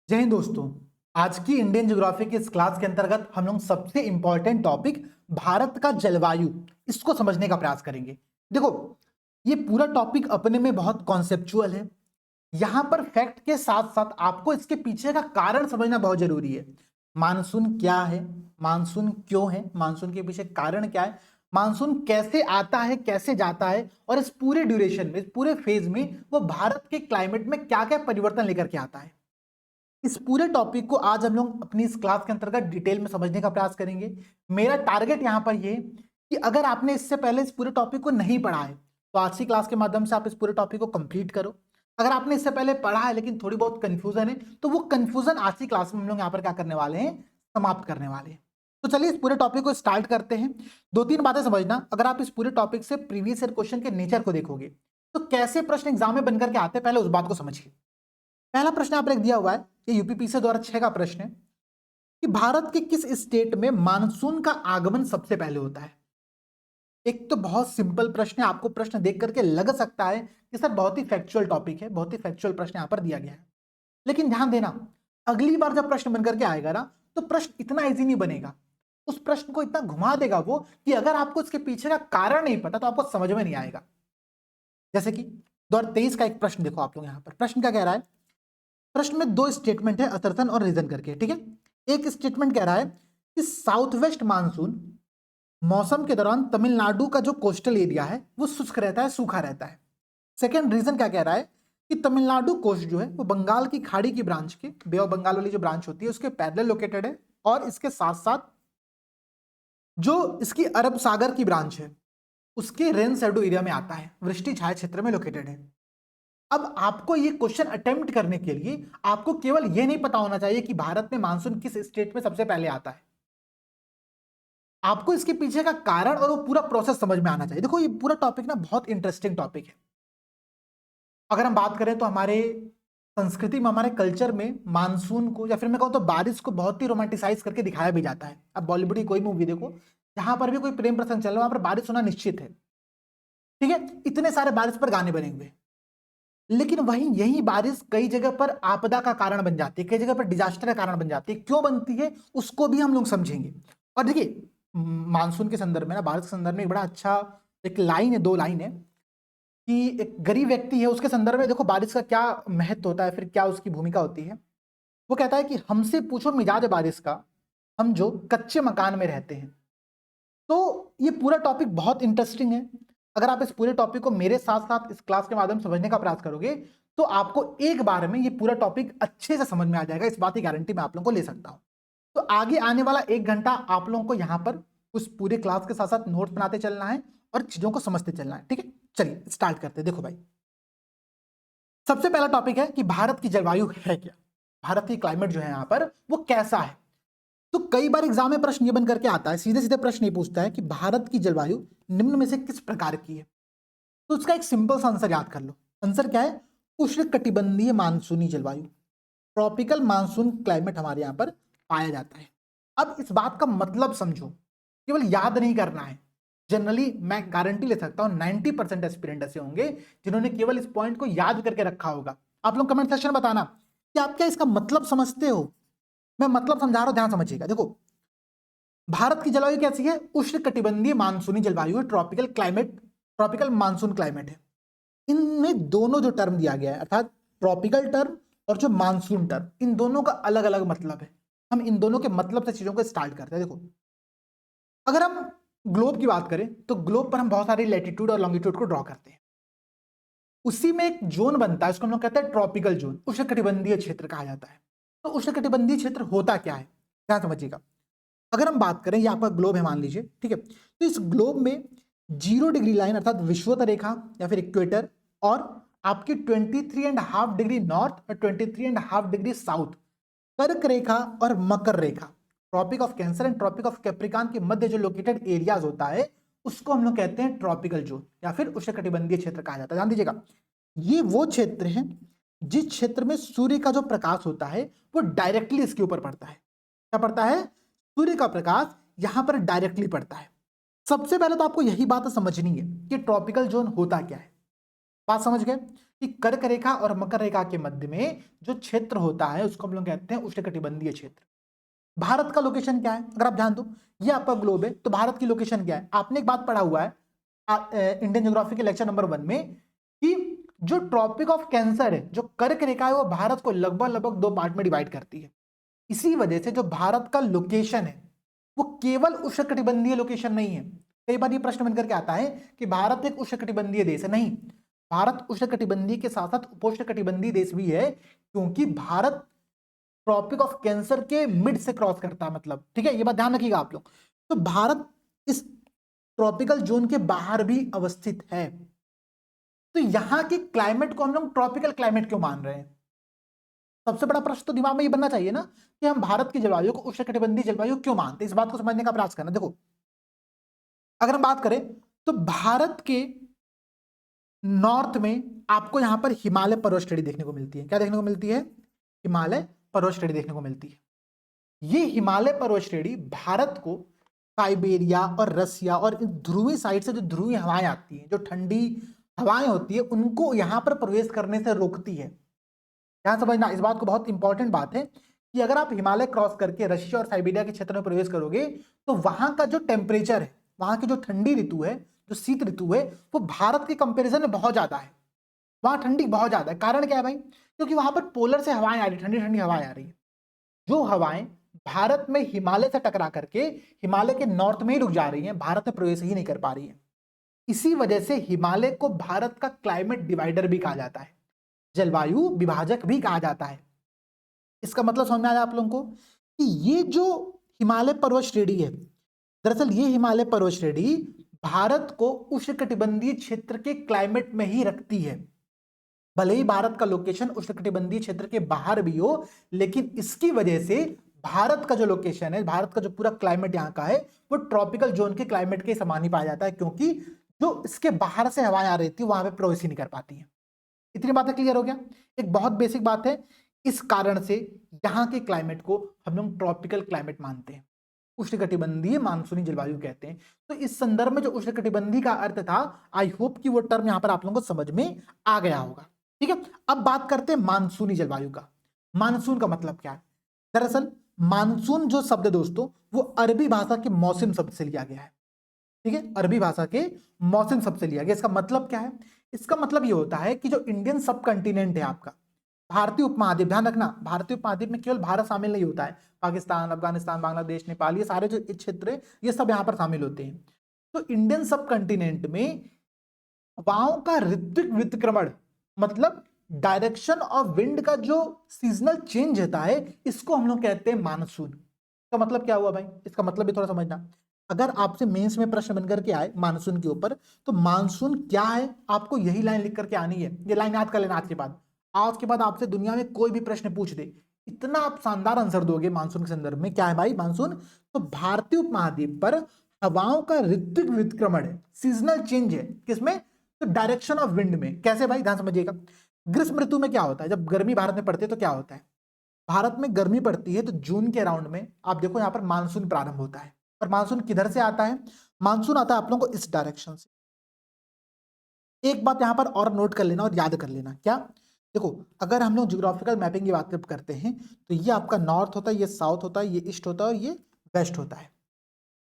जय हिंद दोस्तों। आज की इंडियन ज्योग्राफी की इस क्लास के अंतर्गत हम लोग सबसे इंपॉर्टेंट टॉपिक भारत का जलवायु इसको समझने का प्रयास करेंगे। देखो, ये पूरा टॉपिक अपने में बहुत कॉन्सेप्चुअल है। यहां पर फैक्ट के साथ साथ आपको इसके पीछे का कारण समझना बहुत जरूरी है। मानसून क्या है, मानसून क्यों है, मानसून के पीछे कारण क्या है, मानसून कैसे आता है कैसे जाता है, और इस पूरे ड्यूरेशन में, इस पूरे फेज में वो भारत के क्लाइमेट में क्या क्या परिवर्तन लेकर के आता है। इस पूरे टॉपिक को आज हम लोग अपनी इस क्लास के अंतर्गत डिटेल में समझने का प्रयास करेंगे। मेरा टारगेट यहां पर ये कि अगर आपने इससे पहले इस पूरे टॉपिक को नहीं पढ़ा है तो आज की क्लास के माध्यम से आप इस पूरे टॉपिक को कंप्लीट करो। अगर आपने इससे पहले पढ़ा है लेकिन थोड़ी बहुत कंफ्यूजन है तो वो कंफ्यूजन आज की क्लास में हम लोग यहाँ पर क्या करने वाले हैं, समाप्त करने वाले हैं। तो चलिए इस पूरे टॉपिक को स्टार्ट करते हैं। दो तीन बातें समझना, अगर आप इस पूरे टॉपिक से प्रीवियस ईयर क्वेश्चन के नेचर को देखोगे तो कैसे प्रश्न एग्जाम में बनकर के आते हैं, पहले उस बात को समझिए। पहला प्रश्न आप लिख दिया हुआ है, ये यूपीपीसी 2006 का प्रश्न है कि भारत के किस स्टेट में मानसून का आगमन सबसे पहले होता है। एक तो बहुत सिंपल प्रश्न है, आपको प्रश्न देख करके लग सकता है कि सर बहुत ही फैक्चुअल टॉपिक है, बहुत ही फैक्चुअल प्रश्न यहां पर दिया गया है। लेकिन ध्यान देना, अगली बार जब प्रश्न बनकर के आएगा ना तो प्रश्न इतना इजी नहीं बनेगा। उस प्रश्न को इतना घुमा देगा वो कि अगर आपको इसके पीछे का कारण नहीं पता तो आपको समझ में नहीं आएगा। जैसे कि 2023 का एक प्रश्न देखो आप लोग, यहां पर प्रश्न क्या कह रहा है। प्रश्न में दो स्टेटमेंट है, अतरथन और रीजन करके, ठीक है। एक स्टेटमेंट कह रहा है कि साउथ वेस्ट मानसून मौसम के दौरान तमिलनाडु का जो कोस्टल एरिया है वो शुष्क रहता है, सूखा रहता है। सेकंड रीजन क्या कह रहा है कि तमिलनाडु कोस्ट जो है वो बंगाल की खाड़ी की ब्रांच के, बे ऑफ बंगाल वाली जो ब्रांच होती है उसके पैरेलल लोकेटेड है, और इसके साथ साथ जो इसकी अरब सागर की ब्रांच है उसके रेन शेडो एरिया में आता है, वृष्टि छाया क्षेत्र में लोकेटेड है। अब आपको ये क्वेश्चन अटेम्प्ट करने के लिए आपको केवल ये नहीं पता होना चाहिए कि भारत में मानसून किस स्टेट में सबसे पहले आता है, आपको इसके पीछे का कारण और वो पूरा प्रोसेस समझ में आना चाहिए। देखो, ये पूरा टॉपिक ना बहुत इंटरेस्टिंग टॉपिक है। अगर हम बात करें तो हमारे संस्कृति में, हमारे कल्चर में मानसून को या फिर मैं कहूं तो बारिश को बहुत ही रोमांटिसाइज करके दिखाया भी जाता है। अब बॉलीवुड की कोई मूवी देखो, जहां पर भी कोई प्रेम प्रसंग चल रहा है वहां पर बारिश होना निश्चित है, ठीक है। इतने सारे बारिश पर गाने बने हुए हैं। लेकिन वहीं यही बारिश कई जगह पर आपदा का कारण बन जाती है, कई जगह पर डिजास्टर का कारण बन जाती है। क्यों बनती है उसको भी हम लोग समझेंगे। और देखिए, मानसून के संदर्भ में ना, बारिश के संदर्भ में एक बड़ा अच्छा एक लाइन है, दो लाइन है कि एक गरीब व्यक्ति है उसके संदर्भ में देखो बारिश का क्या महत्व होता है, फिर क्या उसकी भूमिका होती है। वो कहता है कि हमसे पूछो मिजाज बारिश का, हम जो कच्चे मकान में रहते हैं। तो ये पूरा टॉपिक बहुत इंटरेस्टिंग है। अगर आप इस पूरे टॉपिक को मेरे साथ साथ इस क्लास के माध्यम से समझने का प्रयास करोगे तो आपको एक बार में ये पूरा टॉपिक अच्छे से समझ में आ जाएगा, इस बात की गारंटी मैं आप लोगों को ले सकता हूं। तो आगे आने वाला एक घंटा आप लोगों को यहां पर उस पूरे क्लास के साथ साथ नोट्स बनाते चलना है और चीजों को समझते चलना है, ठीक है। चलिए स्टार्ट करते हैं। देखो भाई, सबसे पहला टॉपिक है कि भारत की जलवायु है क्या, भारत की क्लाइमेट जो है यहां पर वो कैसा है। तो कई बार एग्जाम में प्रश्न ये बन करके आता है, सीधे सीधे प्रश्न ये पूछता है कि भारत की जलवायु निम्न में से किस प्रकार की है। तो उसका एक सिंपल सा आंसर याद कर लो। आंसर क्या है? उष्णकटिबंधीय मानसूनी जलवायु, ट्रॉपिकल मानसून क्लाइमेट हमारे यहां पर पाया जाता है। अब इस बात का मतलब समझो, केवल याद नहीं करना है। जनरली मैं गारंटी ले सकता हूं 90% एस्पिरेंट ऐसे होंगे जिन्होंने केवल इस पॉइंट को याद करके रखा होगा। आप लोग कमेंट सेक्शन में बताना कि आप क्या इसका मतलब समझते हो। मैं मतलब समझा रहा हूं, ध्यान समझिएगा। देखो, भारत की जलवायु कैसी है? उष्णकटिबंधीय मानसूनी जलवायु है, tropical climate, tropical monsoon climate है। इनमें दोनों जो टर्म दिया गया है, अर्थात ट्रॉपिकल टर्म और जो मानसून टर्म, इन दोनों का अलग अलग मतलब है। हम इन दोनों के मतलब से चीजों को स्टार्ट करते हैं। देखो, अगर हम ग्लोब की बात करें तो ग्लोब पर हम बहुत सारे लैटिट्यूड और लॉन्गिट्यूड को ड्रॉ करते हैं। उसी में एक जोन बनता है, उसको हम लोग कहते हैं ट्रॉपिकल जोन, उष्णकटिबंधीय क्षेत्र कहा जाता है। तो उष्णकटिबंधीय क्षेत्र होता क्या है, ध्यान समझिएगा। अगर हम बात करें, ये आपका ग्लोब है मान लीजिए, ठीक है। तो इस ग्लोब में 0 डिग्री लाइन अर्थात विषुवत रेखा या फिर इक्वेटर, और आपकी 23.5 डिग्री नॉर्थ और 23.5 डिग्री साउथ, कर्क रेखा और मकर रेखा, tropic of cancer and tropic of Capricorn के मध्य जो लोकेटेड एरियाज होता है उसको हम लोग कहते हैं ट्रॉपिकल जोन या फिर उष्णकटिबंधीय क्षेत्र कहा जाता है। ध्यान दीजिएगा, ये वो क्षेत्र है जिस क्षेत्र में सूर्य का जो प्रकाश होता है वो डायरेक्टली इसके ऊपर पड़ता है। क्या पड़ता है? सूर्य का प्रकाश यहां पर डायरेक्टली पड़ता है। सबसे पहले तो आपको यही बात समझनी है कि ट्रॉपिकल जोन होता क्या है। बात समझ गए कि कर्क रेखा और मकर रेखा के मध्य में जो क्षेत्र होता है उसको हम लोग कहते हैं उष्णकटिबंधीय क्षेत्र। भारत का लोकेशन क्या है, अगर आप ध्यान दो, ये आपका ग्लोब है, तो भारत की लोकेशन क्या है? आपने एक बात पढ़ा हुआ है इंडियन ज्योग्राफी के लेक्चर नंबर 1 में कि जो ट्रॉपिक ऑफ कैंसर है, जो कर्क रेखा है, वो भारत को लगभग लगभग 2 पार्ट में डिवाइड करती है। इसी वजह से जो भारत का लोकेशन है वो केवल उष्णकटिबंधीय लोकेशन नहीं है। कई बार ये प्रश्न बनकर के आता है कि भारत एक उष्णकटिबंधीय देश है। नहीं, भारत उष्णकटिबंधीय के साथ साथ उपोष्णकटिबंधीय देश भी है, क्योंकि भारत ट्रॉपिक ऑफ कैंसर के मिड से क्रॉस करता है, मतलब ठीक है, ये बात ध्यान रखिएगा आप लोग। तो भारत इस ट्रॉपिकल जोन के बाहर भी अवस्थित है। तो यहां के क्लाइमेट को हम लोग ट्रॉपिकल क्लाइमेट क्यों मान रहे हैं? सबसे बड़ा प्रश्न तो दिमाग में ये बनना चाहिए ना कि हम भारत की जलवायु को उष्णकटिबंधीय जलवायु क्यों मानते हैं। इस बात को समझने का प्रयास करना। देखो, अगर हम बात करें तो भारत के नॉर्थ में आपको यहां पर हिमालय पर्वत श्रेणी देखने को मिलती है। क्या देखने को मिलती है? हिमालय पर्वत श्रेणी देखने को मिलती है। ये हिमालय पर्वत श्रेणी भारत को साइबेरिया और रसिया और ध्रुवीय साइड से जो ध्रुवीय हवाएं आती हैं, जो ठंडी हवाएं होती है, उनको यहां पर प्रवेश करने से रोकती है। यहां समझना, इस बात को, बहुत इंपॉर्टेंट बात है कि अगर आप हिमालय क्रॉस करके रशिया और साइबेरिया के क्षेत्र में प्रवेश करोगे तो वहां का जो टेम्परेचर है, वहां की जो ठंडी ऋतु है, जो शीत ऋतु है, वो भारत के कंपेरिजन में बहुत ज्यादा है। वहां ठंडी बहुत ज्यादा है। कारण क्या है भाई? क्योंकि वहां पर पोलर से हवाएं आ रही, ठंडी ठंडी हवाएं आ रही है। जो हवाएं भारत में हिमालय से टकरा करके हिमालय के नॉर्थ में ही रुक जा रही हैं, भारत में प्रवेश ही नहीं कर पा रही है। इसी वजह से हिमालय को भारत का क्लाइमेट डिवाइडर भी कहा जाता है, जलवायु विभाजक भी कहा जाता है। इसका मतलब समझ में आया आप लोगों को कि ये जो हिमालय पर्वत श्रेणी है, दरअसल ये हिमालय पर्वत श्रेणी भारत को उष्णकटिबंधीय क्षेत्र के क्लाइमेट में ही रखती है। भले ही भारत का लोकेशन उष्णकटिबंधीय क्षेत्र के बाहर भी हो, लेकिन इसकी वजह से भारत का जो लोकेशन है, भारत का जो पूरा क्लाइमेट यहाँ का है, वो ट्रॉपिकल जोन के क्लाइमेट के समान ही पाया जाता है, क्योंकि जो इसके बाहर से हवाएं आ रही थी वहां पे प्रवेश ही नहीं कर पाती है। इतनी बातें क्लियर हो गया? एक बहुत बेसिक बात है। इस कारण से यहाँ के क्लाइमेट को हम लोग ट्रॉपिकल क्लाइमेट मानते हैं, उष्णकटिबंधीय मानसूनी जलवायु कहते हैं। तो इस संदर्भ में जो उष्णकटिबंधीय का अर्थ था, आई होप कि वो टर्म यहाँ पर आप लोगों को समझ में आ गया होगा। ठीक है, अब बात करते हैं मानसूनी जलवायु का। मानसून का मतलब क्या है? दरअसल मानसून जो शब्द है दोस्तों, वो अरबी भाषा के मौसम शब्द से लिया गया है। ठीक है, अरबी भाषा के मौसम शब्द से लिया गया। इसका मतलब क्या है? इसका मतलब ये होता है कि जो इंडियन सब कंटिनेंट है आपका, भारतीय उपमहाद्वीप, ध्यान रखना, भारतीय उपमहाद्वीप में केवल भारत शामिल नहीं होता है, पाकिस्तान, अफगानिस्तान, बांग्लादेश, नेपाल, ये सारे जो क्षेत्र है, ये सब यहाँ पर शामिल होते हैं। तो इंडियन सब कंटिनेंट में हवाओं का ऋतुक व्युत्क्रमण, मतलब डायरेक्शन ऑफ विंड का जो सीजनल चेंज होता है, इसको हम लोग कहते हैं मानसून। इसका मतलब क्या हुआ भाई? इसका मतलब भी थोड़ा समझना। अगर आपसे मेंस में प्रश्न बनकर के आए मानसून के ऊपर, तो मानसून क्या है, आपको यही लाइन लिख करके आनी है। ये लाइन याद कर लेना। आज के बाद आपसे दुनिया में कोई भी प्रश्न पूछ दे, इतना आप शानदार आंसर दोगे मानसून के संदर्भ में। क्या है भाई मानसून? तो भारतीय उपमहाद्वीप पर हवाओं का ऋतुक व्युत्क्रमण है, सीजनल चेंज है। किसमें? तो डायरेक्शन ऑफ विंड में। कैसे भाई? ध्यान समझिएगा। ग्रीष्म ऋतु में क्या होता है? जब गर्मी भारत में पड़ती है तो क्या होता है? भारत में गर्मी पड़ती है तो जून के अराउंड में आप देखो यहाँ पर मानसून प्रारंभ होता है। और मानसून किधर से आता है? मानसून आता है आप लोगों को इस डायरेक्शन से। एक बात यहाँ पर और नोट कर लेना और याद कर लेना। क्या? देखो, अगर हम लोग ज्योग्राफिकल मैपिंग की बात करते हैं तो ये आपका नॉर्थ होता है, ये साउथ होता है, ये ईस्ट होता है और ये वेस्ट होता है।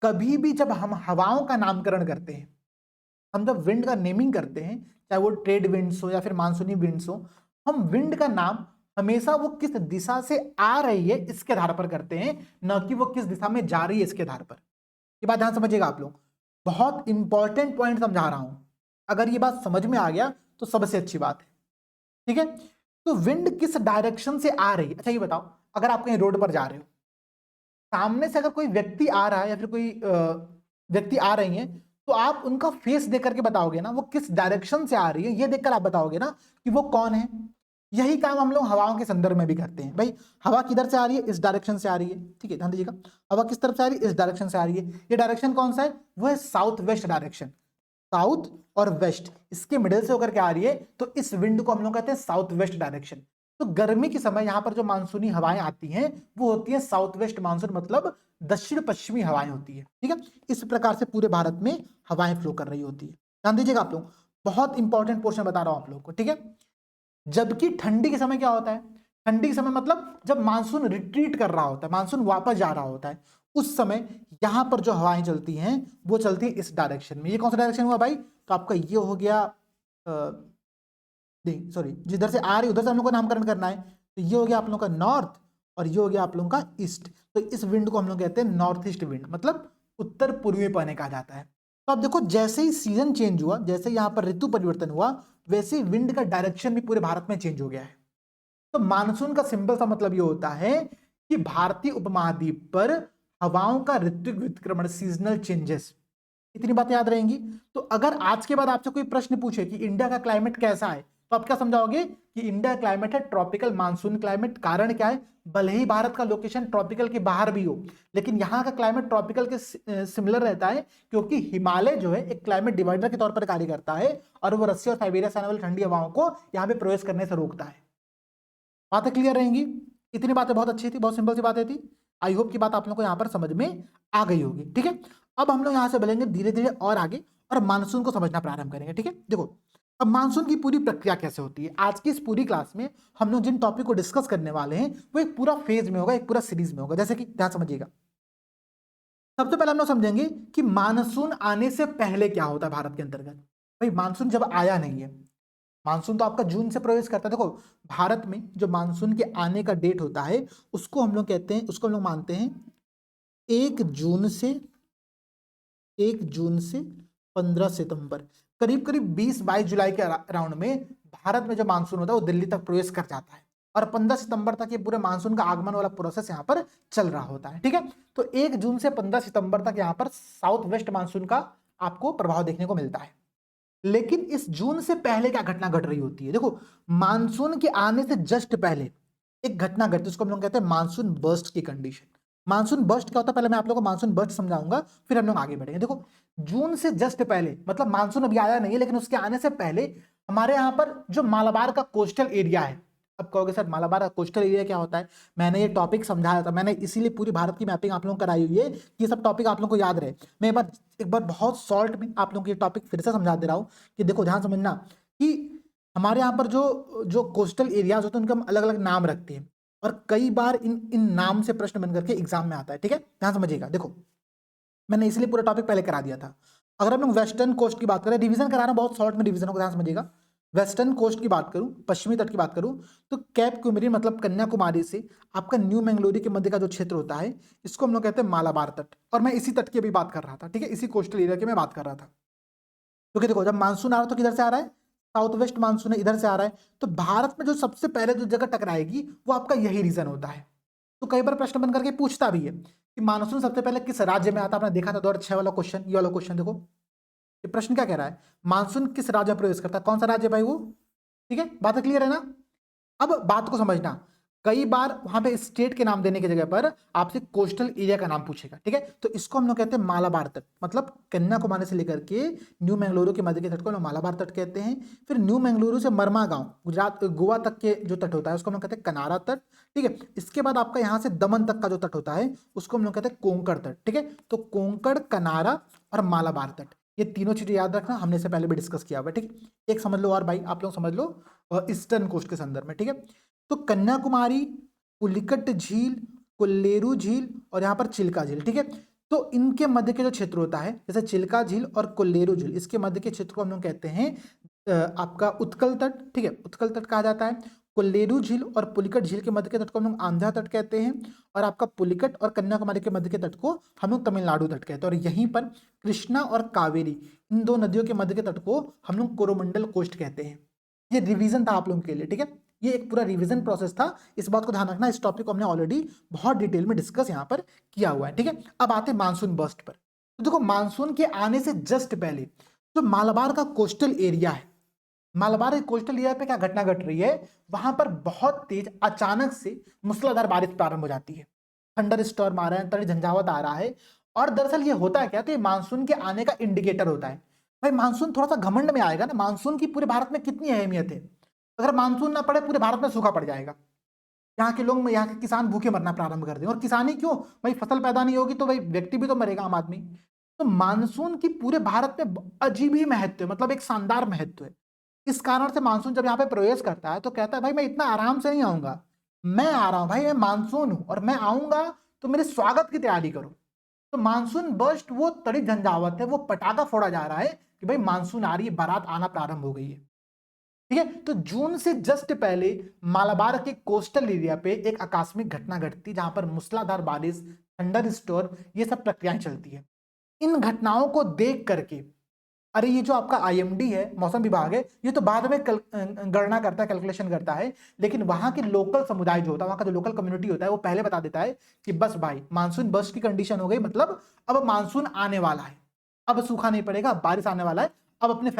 कभी भी जब हम हवाओं का नामकरण करते हैं, हम जब विंड का नेमिंग करते हैं, चाहे वो ट्रेड विंड्स हो या फिर मानसूनी विंड्स हो, हम विंड का नाम हमेशा वो किस दिशा से आ रही है इसके आधार पर करते हैं, न कि वो किस दिशा में जा रही है इसके आधार पर। ये बात ध्यान समझिएगा आप लोग, बहुत इंपॉर्टेंट पॉइंट समझा रहा हूं। अगर ये बात समझ में आ गया तो सबसे अच्छी बात है। ठीक है, तो विंड किस डायरेक्शन से आ रही है। अच्छा ये बताओ, अगर आप कहीं रोड पर जा रहे हो, सामने से अगर कोई व्यक्ति आ रहा है या फिर कोई व्यक्ति आ रही है, तो आप उनका फेस देख करके बताओगे ना वो किस डायरेक्शन से आ रही है, ये देखकर आप बताओगे ना कि वो कौन है। यही काम हम लोग हवाओं के संदर्भ में भी करते हैं। भाई हवा किधर से आ रही है? इस डायरेक्शन से आ रही है। ठीक है, ध्यान दीजिएगा, हवा किस तरफ से आ रही है? इस डायरेक्शन से आ रही है। ये डायरेक्शन कौन सा है? वो है साउथ वेस्ट डायरेक्शन। साउथ और वेस्ट इसके मिडिल से होकर के आ रही है, तो इस विंड को हम लोग कहते हैं साउथ वेस्ट डायरेक्शन। तो गर्मी के समय यहाँ पर जो मानसूनी हवाएं आती हैं वो होती हैं साउथ वेस्ट मानसून, मतलब दक्षिण पश्चिमी हवाएं होती है। ठीक है, इस प्रकार से पूरे भारत में हवाएं फ्लो कर रही होती है। ध्यान दीजिएगा आप लोग, बहुत इंपॉर्टेंट पोर्शन बता रहा हूं आप लोगों को, ठीक है। जबकि ठंडी के समय क्या होता है, ठंडी के समय मतलब जब मानसून रिट्रीट कर रहा होता है, मानसून वापस जा रहा होता है, उस समय यहां पर जो हवाएं चलती हैं वो चलती है इस डायरेक्शन में। ये कौन सा डायरेक्शन हुआ भाई, तो आपका ये हो गया, सॉरी, जिधर से आ रही उधर से हम लोग को नामकरण करना है, तो ये हो गया आप लोगों का नॉर्थ और ये हो गया आप लोगों का ईस्ट। तो इस विंड को हम लोग कहते हैं नॉर्थ ईस्ट विंड, मतलब उत्तर पूर्वी पवने कहा जाता है। तो अब देखो जैसे ही सीजन चेंज हुआ, जैसे यहाँ पर ऋतु परिवर्तन हुआ, वैसे ही विंड का डायरेक्शन भी पूरे भारत में चेंज हो गया है। तो मानसून का सिंपल सा मतलब ये होता है कि भारतीय उपमहाद्वीप पर हवाओं का ऋतुक व्युत्क्रमण, सीजनल चेंजेस, इतनी बातें याद रहेंगी। तो अगर आज के बाद आपसे कोई प्रश्न पूछे कि इंडिया का क्लाइमेट कैसा है, तो आप क्या समझाओगे कि इंडिया का क्लाइमेट है ट्रॉपिकल मानसून क्लाइमेट। कारण क्या है, भले ही भारत का लोकेशन ट्रॉपिकल के बाहर भी हो, लेकिन यहाँ का क्लाइमेट ट्रॉपिकल के सिमिलर रहता है, क्योंकि हिमालय जो है एक क्लाइमेट डिवाइडर के तौर पर कार्य करता है और वो रसिया और साइबेरिया से आने वाली ठंडी हवाओं को यहाँ पे प्रवेश करने से रोकता है। बातें क्लियर रहेंगी। इतनी बातें बहुत अच्छी थी, बहुत सिंपल सी बातें थी। आई होप की बात आप लोगों को यहाँ पर समझ में आ गई होगी, ठीक है। अब हम लोग यहाँ से बढ़ेंगे धीरे धीरे और आगे और मानसून को समझना प्रारंभ करेंगे, ठीक है। देखो अब मानसून की पूरी प्रक्रिया कैसे होती है, आज की इस पूरी क्लास में हम लोग जिन टॉपिक को डिस्कस करने वाले हैं वो एक पूरा फेज में होगा, एक पूरा सीरीज में होगा। जैसे कि ध्यान समझिएगा, सबसे पहले हम लोग समझेंगे कि मानसून आने से पहले क्या होता है भारत के अंतर्गत। भाई मानसून जब आया नहीं है, मानसून तो आपका जून से प्रवेश करता है। देखो भारत में जो मानसून के आने का डेट होता है उसको हम लोग कहते हैं, उसको हम लोग मानते हैं 1 जून से 15 सितंबर, करीब करीब 20-22 जुलाई के अराउंड में भारत में जो मानसून होता है वो दिल्ली तक प्रवेश कर जाता है और 15 सितंबर तक ये पूरे मानसून का आगमन वाला प्रोसेस यहाँ पर चल रहा होता है, ठीक है। तो 1 जून से 15 सितंबर तक यहाँ पर साउथ वेस्ट मानसून का आपको प्रभाव देखने को मिलता है। लेकिन इस जून से पहले क्या घटना घट रही होती है, देखो मानसून के आने से जस्ट पहले एक घटना घटती है, उसको हम लोग कहते हैं मानसून बर्स्ट की कंडीशन। मानसून बर्स्ट क्या होता है, पहले मैं आप लोगों को मानसून बर्स्ट समझाऊंगा, फिर हम लोग आगे बढ़ेंगे। देखो जून से जस्ट पहले मतलब मानसून अभी आया नहीं है, लेकिन उसके आने से पहले हमारे यहाँ पर जो मालाबार का कोस्टल एरिया है, अब कहोगे सर मालाबार का कोस्टल एरिया क्या होता है, मैंने ये टॉपिक समझाया था, मैंने इसीलिए पूरी भारत की मैपिंग आप लोगों को कराई हुई है कि ये सब टॉपिक आप लोगों को याद रहे। मैं एक बार बहुत शॉर्ट में आप लोगों को ये टॉपिक फिर से समझा दे रहा हूँ कि देखो ध्यान समझना कि हमारे यहाँ पर जो जो कोस्टल एरियाज होते हैं उनके हम अलग अलग नाम रखते हैं और कई बार इन इन नाम से प्रश्न बन करके एग्जाम में आता है, ठीक है। ध्यान समझिएगा, देखो मैंने इसलिए पूरा टॉपिक पहले करा दिया था। अगर हम लोग वेस्टर्न कोस्ट की बात करें, रिवीजन कराना बहुत शॉर्ट में रिवीजन को ध्यान समझिएगा। वेस्टर्न कोस्ट की बात करूं, पश्चिमी तट की बात करूं, तो कैप कुमरीन मतलब कन्याकुमारी से आपका न्यू मैंगलोरी के मध्य का जो क्षेत्र होता है इसको हम लोग कहते हैं मालाबार तट, और मैं इसी तट की अभी बात कर रहा था, ठीक है, इसी कोस्टल एरिया की मैं बात कर रहा था। क्योंकि देखो जब मानसून आ रहा है तो किधर से आ रहा है, साउथ वेस्ट मानसून है, इधर से आ रहा है। तो भारत में जो सबसे पहले जो जगह टकराएगी वो आपका यही रीजन होता है। तो कई बार प्रश्न बन करके पूछता भी है कि मानसून सबसे पहले किस राज्य में आता है। आपने देखा था 2006 वाला क्वेश्चन, ये वाला क्वेश्चन देखो, ये प्रश्न क्या कह रहा है, मानसून किस राज्य में प्रवेश करता है, कौन सा राज्य भाई वो, ठीक है। बात क्लियर है ना। अब बात को समझना, कई बार वहां पे स्टेट के नाम देने की जगह पर आपसे कोस्टल एरिया का नाम पूछेगा, ठीक है। तो इसको हम लोग कहते हैं मालाबार तट, मतलब कन्याकुमारी से लेकर के न्यू मैंगलुरु के मध्य के तट को हम लोग मालाबार तट कहते हैं। फिर न्यू मैंगलुरु से मरमा गांव गुजरात गोवा तक के जो तट होता है उसको हम लोग कहते हैं कनारा तट, ठीक है। इसके बाद आपका यहाँ से दमन तक का जो तट होता है उसको हम लोग कहते हैं कोंकण तट, ठीक है। तो कोंकण, कनारा और मालाबार तट, ये तीनों चीजें याद रखना, हमने से पहले भी डिस्कस किया हुआ है, ठीक है। एक समझ लो और भाई आप लोग समझ लो ईस्टर्न कोस्ट के संदर्भ में, ठीक है। तो कन्याकुमारी, पुलिकट झील, कोल्लेरू झील और यहाँ पर चिल्का झील, ठीक है। तो इनके मध्य के जो क्षेत्र होता है जैसे चिल्का झील और कोल्लेरू झील, इसके मध्य के क्षेत्र को हम लोग कहते हैं आपका उत्कल तट, ठीक है, उत्कल तट कहा जाता है। कोल्लेरू झील और पुलिकट झील के मध्य के तट को हम लोग आंध्रा तट कहते हैं और आपका पुलिकट और कन्याकुमारी के मध्य के तट को हम लोग तमिलनाडु तट कहते हैं। और यहीं पर कृष्णा और कावेरी, इन दो नदियों के मध्य के तट को हम लोग कोरोमंडल कोस्ट कहते हैं। ये रिवीजन था आप लोगों के लिए, ठीक है, ये एक पूरा रिवीजन प्रोसेस था। इस बात को ध्यान रखना, इस टॉपिक को हमने ऑलरेडी बहुत डिटेल में डिस्कस यहाँ पर किया हुआ है, ठीक है। अब आते हैं मानसून बर्स्ट पर। तो देखो मानसून के आने से जस्ट पहले जो मालाबार का कोस्टल एरिया है, मालाबार के कोस्टल एरिया पे क्या घटना घट रही है, वहां पर बहुत तेज अचानक से मूसलाधार बारिश प्रारंभ हो जाती है, थंडर स्टॉर्म आ रहा है, तड़ी झंझावात आ रहा है। और दरअसल ये होता है क्या, तो ये मानसून के आने का इंडिकेटर होता है। भाई मानसून थोड़ा सा घमंड में आएगा ना, मानसून की पूरे भारत में कितनी अहमियत है, अगर मानसून ना पड़े पूरे भारत में सूखा पड़ जाएगा, यहाँ के लोग, यहाँ के किसान भूखे मरना प्रारंभ कर दें। और किसानी क्यों भाई, फसल पैदा नहीं होगी तो भाई व्यक्ति भी तो मरेगा, आम आदमी। तो मानसून की पूरे भारत में अजीब ही महत्व है, मतलब एक शानदार महत्व है। इस कारण से मानसून जब यहाँ पे प्रवेश करता है तो कहता है भाई मैं इतना आराम से नहीं आऊंगा, मैं आ रहा हूं भाई, मैं मानसून हूं और मैं आऊंगा तो मेरे स्वागत की तैयारी करो। तो मानसून बर्स्ट वो तड़ी झंझावत है, वो पटाखा फोड़ा जा रहा है कि भाई मानसून आ रही है, बारात आना प्रारंभ हो गई है। ठीक है, तो जून से जस्ट पहले मालाबार के कोस्टल एरिया पे एक आकस्मिक घटना घटती जहां पर मूसलाधार बारिश, थंडर स्टोर्म, ये सब प्रक्रियाएं चलती है। इन घटनाओं को देख करके, अरे ये जो आपका आईएमडी है, मौसम विभाग है, ये तो बाद में गणना करता है, कैलकुलेशन करता है, लेकिन वहां के लोकल समुदाय जो होता है, वहां का जो लोकल कम्युनिटी होता है, वो पहले बता देता है कि बस भाई मानसून बर्स्ट की कंडीशन हो गई, मतलब अब मानसून आने वाला है, अब सूखा नहीं पड़ेगा, बारिश आने वाला है, अब अपने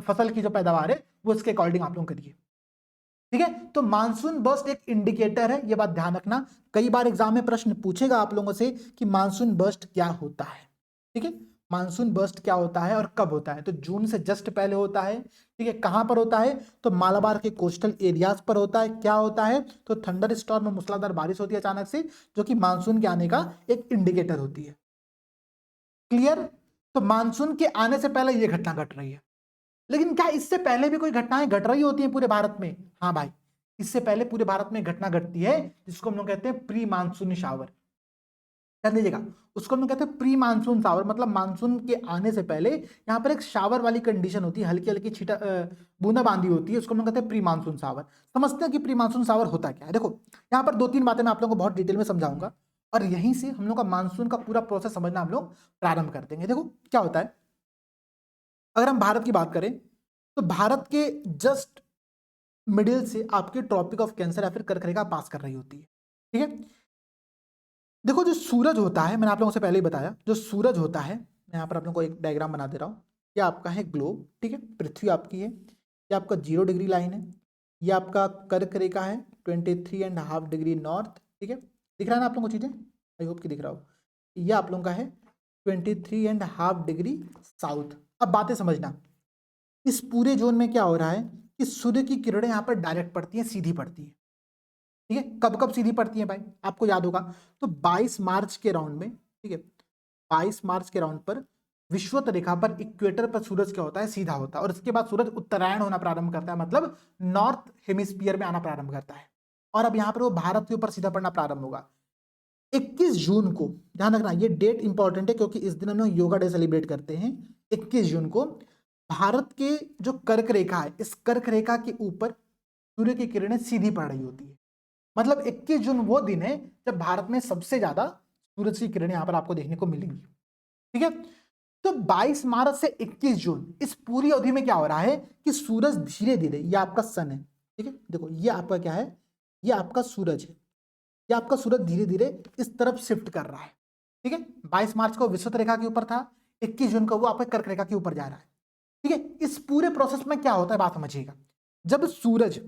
फसल की जो पैदावार है वो इसके अकॉर्डिंग आप लोग करिए। ठीक है, तो मानसून बर्स्ट एक इंडिकेटर है, ये बात ध्यान रखना। कई बार एग्जाम में प्रश्न पूछेगा आप लोगों से कि मानसून बर्स्ट क्या होता है। ठीक है, मानसून बर्स्ट क्या होता है और कब होता है, तो जून से जस्ट पहले होता है। ठीक है, कहां पर होता है, तो मालाबार के कोस्टल एरियाज पर होता है। क्या होता है, तो थंडर स्टॉर्म में मूसलाधार बारिश होती है अचानक से, जो कि मानसून के आने का एक इंडिकेटर होती है। क्लियर, तो मानसून के आने से पहले यह घटना घट रही है। लेकिन क्या इससे पहले भी कोई घटनाएं घट रही होती हैं पूरे भारत में? हाँ भाई, इससे पहले पूरे भारत में घटना घटती है जिसको हम लोग कहते हैं प्री मानसूनी शावर। कर लीजिएगा, उसको हम लोग कहते हैं प्री मानसून शावर, मतलब मानसून के आने से पहले यहाँ पर एक शावर वाली कंडीशन होती है, हल्की हल्की छीटा बूंदाबांदी होती है, उसको हम लोग कहते हैं प्री मानसून शावर। समझते हैं कि प्री मानसून शावर होता क्या है। देखो यहाँ पर दो तीन बातें मैं आप लोगों को बहुत डिटेल में समझाऊंगा और यहीं से हम लोग का मानसून का पूरा प्रोसेस समझना हम लोग प्रारंभ कर देंगे। देखो क्या होता है, अगर हम भारत की बात करें तो भारत के जस्ट मिडिल से आपके ट्रॉपिक ऑफ कैंसर या फिर कर्क रेखा पास कर रही होती है। ठीक है, देखो जो सूरज होता है, मैंने आप लोगों से पहले ही बताया, जो सूरज होता है, मैं यहाँ पर आप लोगों को एक डायग्राम बना दे रहा हूँ। ये आपका है ग्लोब, ठीक है, पृथ्वी आपकी है, ये आपका 0 डिग्री लाइन है, ये आपका कर्क रेखा है 23.5 डिग्री नॉर्थ। ठीक है, दिख रहा है ना आप लोगों को चीज़ें, आई होप कि दिख रहा हो। ये आप लोगों का है 23.5 डिग्री साउथ। अब बातें समझना, इस पूरे जोन में क्या हो रहा है कि सूर्य की किरणें यहाँ पर डायरेक्ट पड़ती हैं, सीधी पड़ती हैं। ठीक है, कब कब सीधी पड़ती है भाई, आपको याद होगा, तो 22 मार्च के राउंड में, ठीक है, 22 मार्च के राउंड पर विषुवत रेखा पर इक्वेटर पर सूरज क्या होता है, सीधा होता है, और इसके बाद सूरज उत्तरायण होना प्रारंभ करता है, मतलब नॉर्थ हेमिस्फीयर में आना प्रारंभ करता है, और अब यहाँ पर वो भारत के ऊपर सीधा पड़ना प्रारंभ होगा 21 जून को। ध्यान रखना, ये डेट इंपॉर्टेंट है क्योंकि इस दिन हम लोग योगा डे सेलिब्रेट करते हैं। 21 जून को भारत के जो कर्क रेखा है, इस कर्क रेखा के ऊपर सूर्य की किरणें सीधी पड़ रही होती है, मतलब 21 जून वो दिन है जब भारत में सबसे ज्यादा सूरज की किरणें यहां पर आपको देखने को मिलेंगी। ठीक है, तो 22 मार्च से 21 जून इस पूरी अवधि में क्या हो रहा है कि सूरज धीरे धीरे, ये आपका सन है, ठीक है, देखो ये आपका क्या है, ये आपका सूरज है, ये आपका सूरज धीरे धीरे इस तरफ शिफ्ट कर रहा है। ठीक है, 22 मार्च को विषुवत रेखा के ऊपर था, 21 जून को वो आपके कर्क रेखा के ऊपर जा रहा है। ठीक है, इस पूरे प्रोसेस में क्या होता है बात समझिएगा, जब सूरज